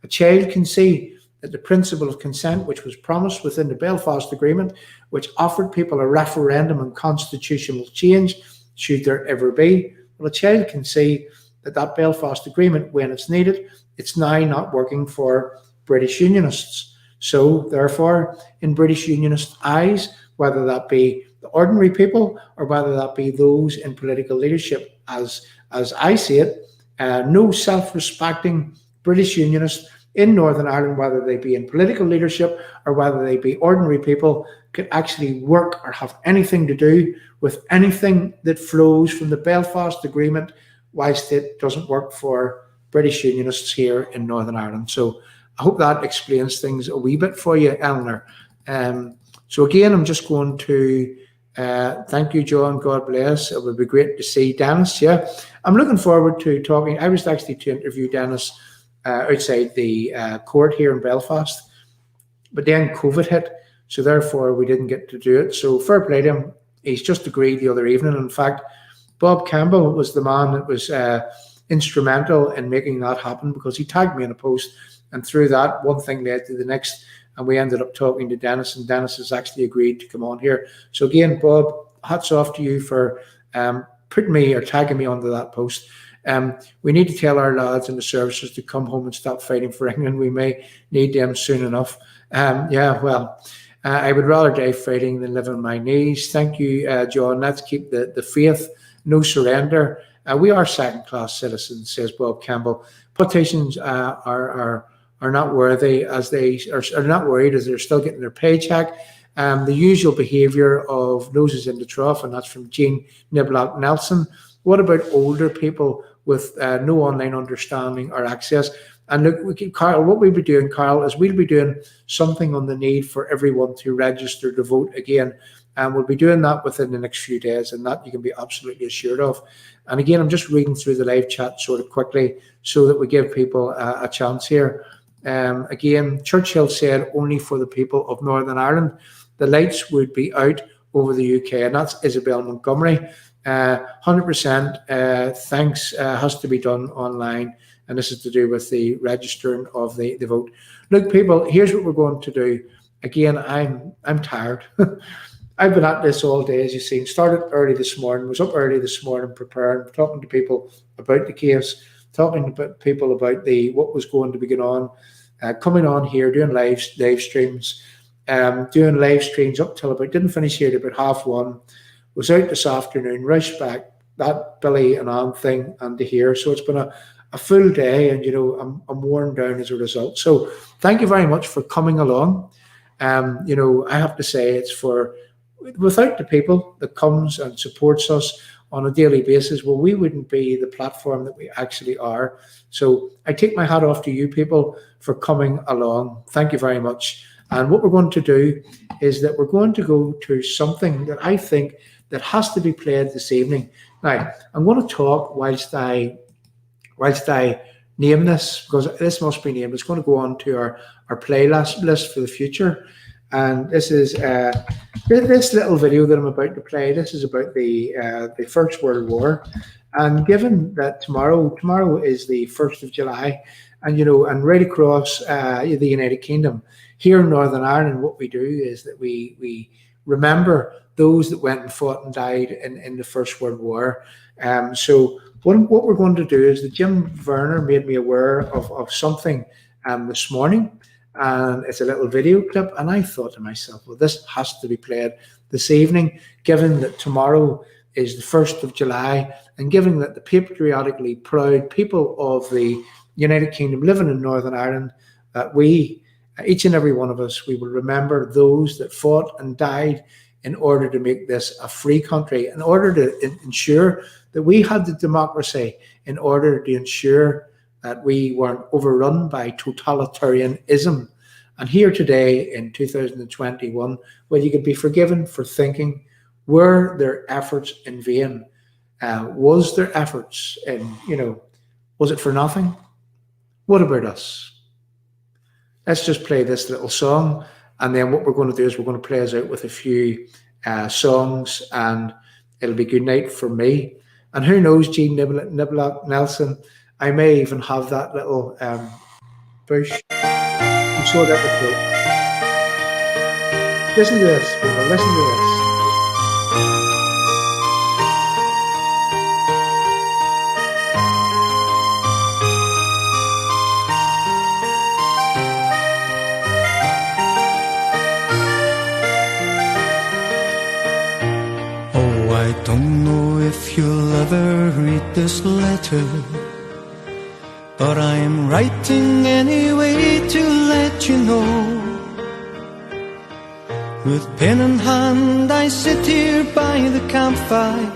A child can see that the principle of consent, which was promised within the Belfast Agreement, which offered people a referendum on constitutional change, should there ever be, well, a child can see that Belfast Agreement, when it's needed, it's now not working for British Unionists. So, therefore, in British Unionist eyes, whether that be the ordinary people or whether that be those in political leadership, as I see it, no self-respecting British Unionists in Northern Ireland, whether they be in political leadership or whether they be ordinary people, could actually work or have anything to do with anything that flows from the Belfast Agreement, whilst it doesn't work for British Unionists here in Northern Ireland. So I hope that explains things a wee bit for you, Eleanor. So again, I'm just going to thank you, John. God bless. It would be great to see Dennis. Yeah, I'm looking forward to talking. I was actually to interview Dennis outside the court here in Belfast, but then COVID hit, so therefore we didn't get to do it. So fair play to him. He's just agreed the other evening. In fact, Bob Campbell was the man that was instrumental in making that happen, because he tagged me in a post, and through that, one thing led to the next, and we ended up talking to Dennis, and Dennis has actually agreed to come on here. So again, Bob, hats off to you for putting me or tagging me onto that post. We need to tell our lads in the services to come home and stop fighting for England. We may need them soon enough. I would rather die fighting than live on my knees. Thank you, John. Let's keep the faith, no surrender. We are second-class citizens, says Bob Campbell. Politicians are are not worthy as they are not worried as they're still getting their paycheck. The usual behaviour of noses in the trough, and that's from Jean Niblock Nelson. What about older people with no online understanding or access? And look, Carl, what we'll be doing, Carl, is we'll be doing something on the need for everyone to register to vote again. And we'll be doing that within the next few days, and that you can be absolutely assured of. And again, I'm just reading through the live chat sort of quickly so that we give people a chance here. Again, Churchill said only for the people of Northern Ireland. The lights would be out over the UK, and that's Isabel Montgomery. 100% thanks has to be done online, and this is to do with the registering of the vote. Look, people, here's what we're going to do. Again, I'm tired. I've been at this all day, as you've seen. Started early this morning, was up early this morning preparing, talking to people about the case, talking to people about what was going to be going on, coming on here, doing live streams, doing live streams up till about, didn't finish here at about 1:30. Was out this afternoon, rushed back, that Billy and Anne thing, and to here. So it's been a full day, and I'm worn down as a result. So thank you very much for coming along. I have to say, it's without the people that comes and supports us on a daily basis, well, we wouldn't be the platform that we actually are. So I take my hat off to you people for coming along. Thank you very much. And what we're going to do is that we're going to go to something that I think that has to be played this evening. Now, I'm going to talk whilst I name this, because this must be named. It's going to go on to our playlist for the future. And this is this little video that I'm about to play. This is about the First World War. And given that tomorrow is the 1st of July, and right across the United Kingdom, here in Northern Ireland, what we do is that we remember those that went and fought and died in the First World War. So what we're going to do is that Jim Werner made me aware of something this morning, and it's a little video clip, and I thought to myself, well, this has to be played this evening, given that tomorrow is the 1st of July, and given that the patriotically proud people of the United Kingdom living in Northern Ireland, that we, each and every one of us, we will remember those that fought and died in order to make this a free country, in order to ensure that we had the democracy, in order to ensure that we weren't overrun by totalitarianism. And here today in 2021, well, you could be forgiven for thinking, were their efforts in vain? Was their efforts was it for nothing? What about us? Let's just play this little song, and then what we're going to do is we're going to play us out with a few songs, and it'll be good night for me. And who knows, Jean Niblock Nelson, I may even have that little bush. I'm sure that would go. Listen to this, people, listen to this. I don't know if you'll ever read this letter, but I'm writing anyway to let you know. With pen in hand I sit here by the campfire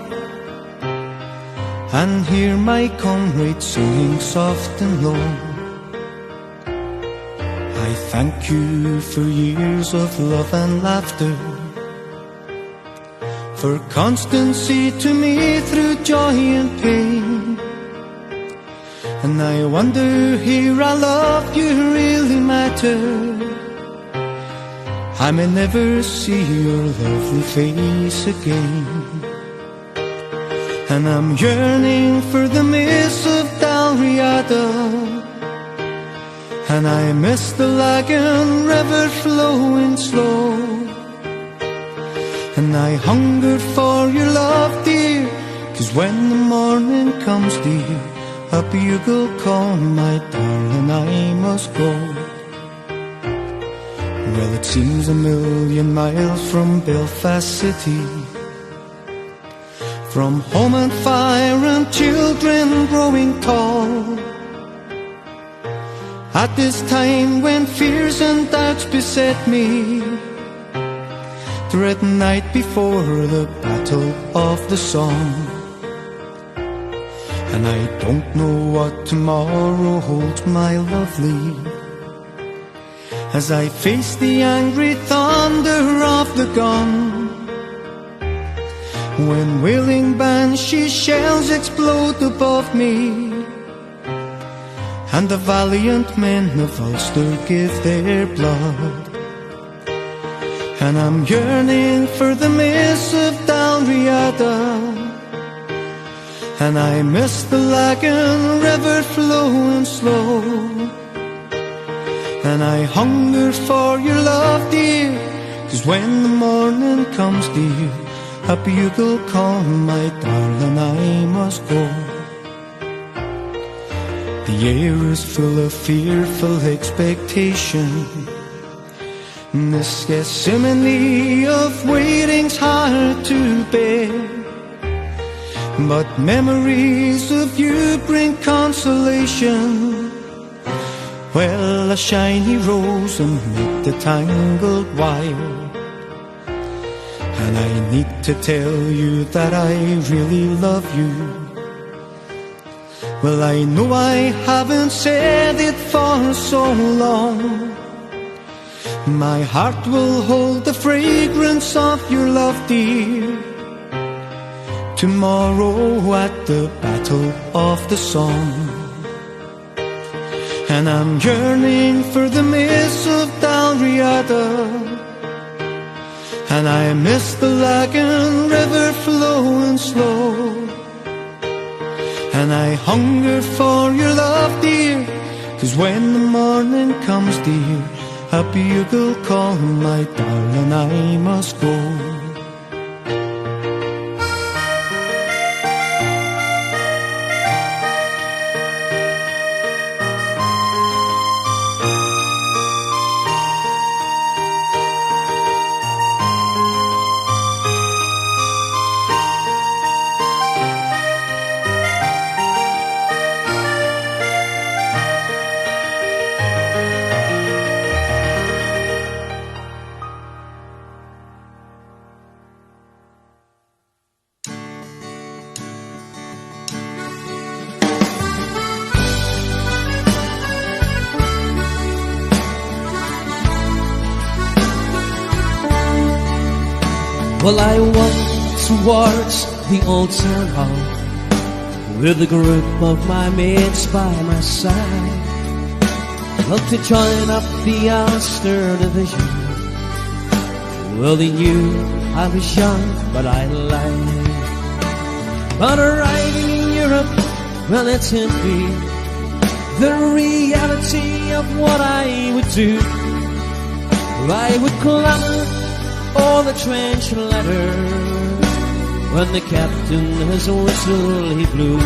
and hear my comrades singing soft and low. I thank you for years of love and laughter, for constancy to me through joy and pain. And I wonder, here our love you really matter. I may never see your lovely face again, and I'm yearning for the miss of Dalriada, and I miss the Lagan river flowing slow. And I hungered for your love, dear, 'cause when the morning comes, dear, a bugle call, my darling, I must go. Well, it seems a million miles from Belfast City, from home and fire and children growing tall. At this time when fears and doubts beset me, dread night before the battle of the song, and I don't know what tomorrow holds, my lovely, as I face the angry thunder of the gun, when wailing banshee shells explode above me, and the valiant men of Ulster give their blood. And I'm yearning for the miss of Dalriada, and I miss the Lagan River flowing slow, and I hunger for your love, dear, 'cause when the morning comes, dear, a bugle call, my darling, I must go. The air is full of fearful expectation, this Gethsemane of waiting's hard to bear, but memories of you bring consolation. Well, a shiny rose amid the tangled wire, and I need to tell you that I really love you. Well, I know I haven't said it for so long. My heart will hold the fragrance of your love, dear, tomorrow at the battle of the song. And I'm yearning for the miss of Dalriada, and I miss the Lagan River flowing slow, and I hunger for your love, dear, 'cause when the morning comes, dear, a bugle call, my darling, I must go. Well, I walk towards the old town hall with a group of my mates by my side. Well, to join up the Ulster division. Well, they knew I was young, but I lied. But arriving in Europe, well, it hit me the reality of what I would do. I would clamor all the trench letter when the captain his whistle he blew.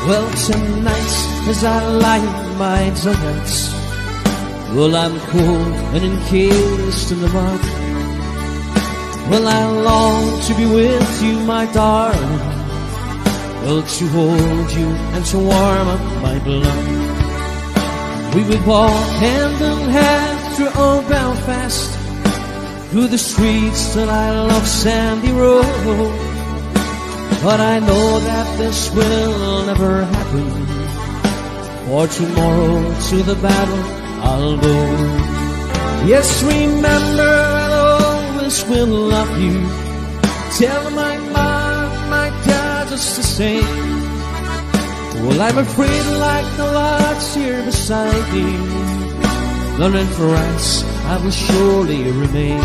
Well, tonight as I lie in my dugouts, well, I'm cold and encased in the mud. Well, I long to be with you, my darling, well, to hold you and to warm up my blood. We would walk hand in hand through old Belfast, through the streets that I love, Sandy Road. But I know that this will never happen, for tomorrow to the battle I'll go. Yes, remember, I'll always will love you. Tell my mom, my dad, just the same. Well, I'm afraid like the lads here beside me, none in France I will surely remain.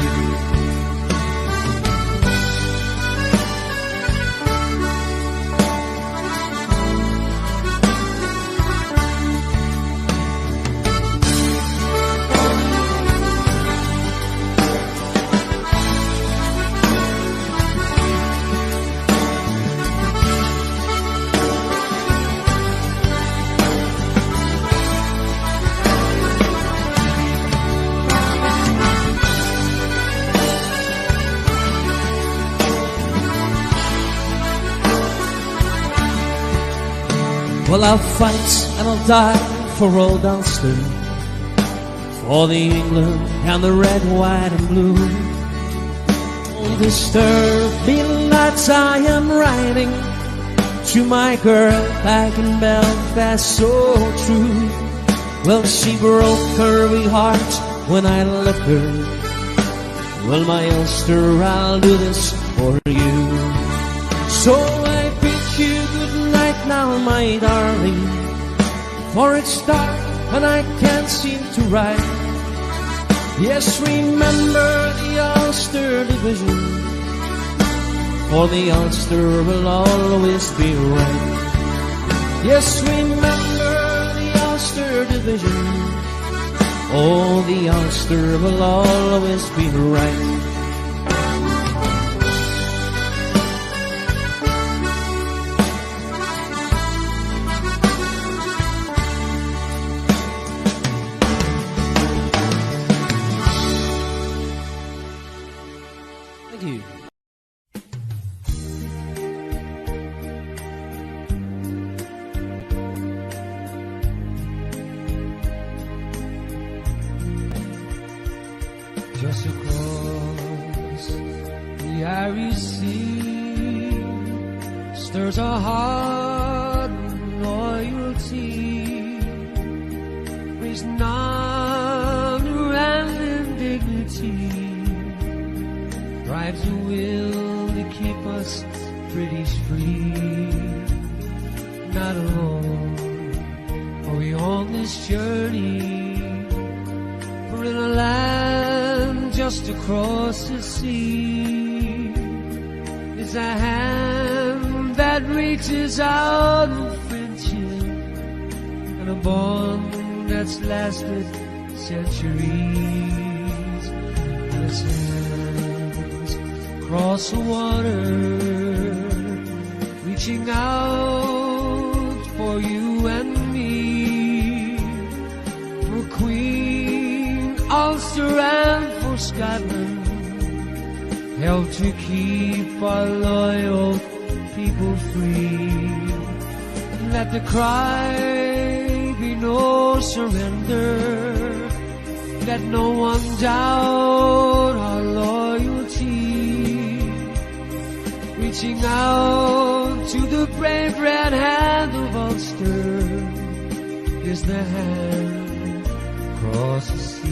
Well, I'll fight and I'll die for old Ulster, for the England and the red, white and blue. Don't disturb me, lads, I am writing to my girl back in Belfast, so true. Well, she broke her wee heart when I left her. Well, my Ulster, I'll do this for you. So I bid you good night now, my darling, for it's dark and I can't seem to write. Yes, remember the Ulster Division, for the Ulster will always be right. Yes, remember the Ulster Division, oh, the Ulster will always be right. Thank you. Just across the Irish Sea stirs a heart of loyalty, raising honor and indignity, drives a will to keep us British free. Not alone are we on this journey, for in a land just across the sea is a hand that reaches out in friendship, and a bond that's lasted centuries. And its hands across the water, reaching out for you and me, for Queen Ulster and for Scotland, help to keep our loyal people free. And let the cry be no surrender, let no one doubt our loyalty, reaching out to the brave red hand of Ulster is the hand across the sea.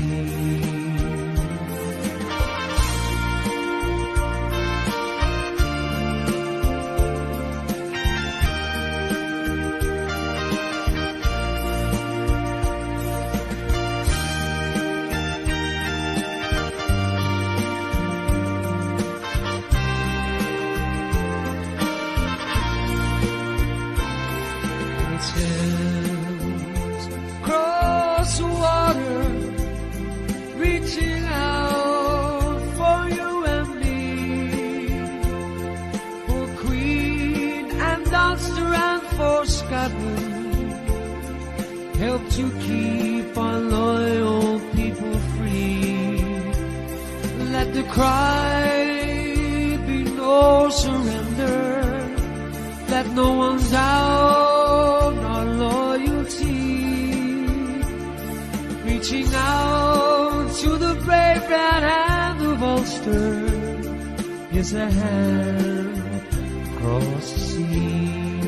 Cross the water, reaching out for you and me, for Queen and Ulster and for Scotland, help to keep our loyal people free. Let the cry be no surrender, let no one doubt our loyalty, reaching out to the brave red hand of Ulster is a hand across the sea.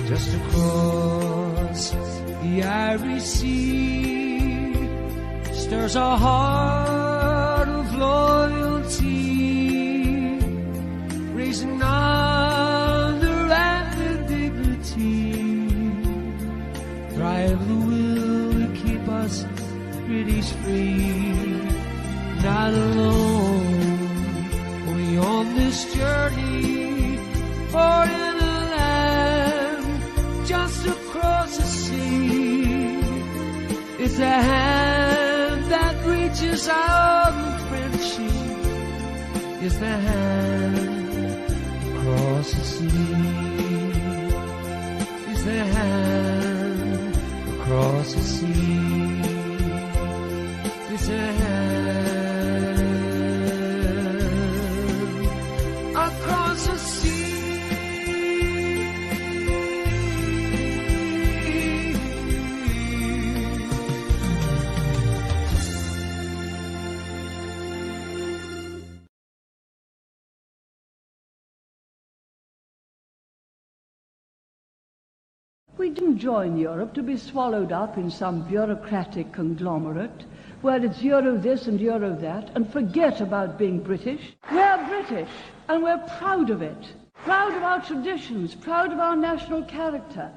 Just across the Irish Sea stirs a heart of loyalty, raising honor and dignity, drive the will to keep us British free. Not alone, we on this journey, or in a land just across the sea. It's a hand that reaches out in friendship, it's the hand across the sea. It's the hand across the sea. It's a hand across the sea. We didn't join Europe to be swallowed up in some bureaucratic conglomerate where it's Euro this and Euro that, and forget about being British. We're British, and we're proud of it. Proud of our traditions, proud of our national character.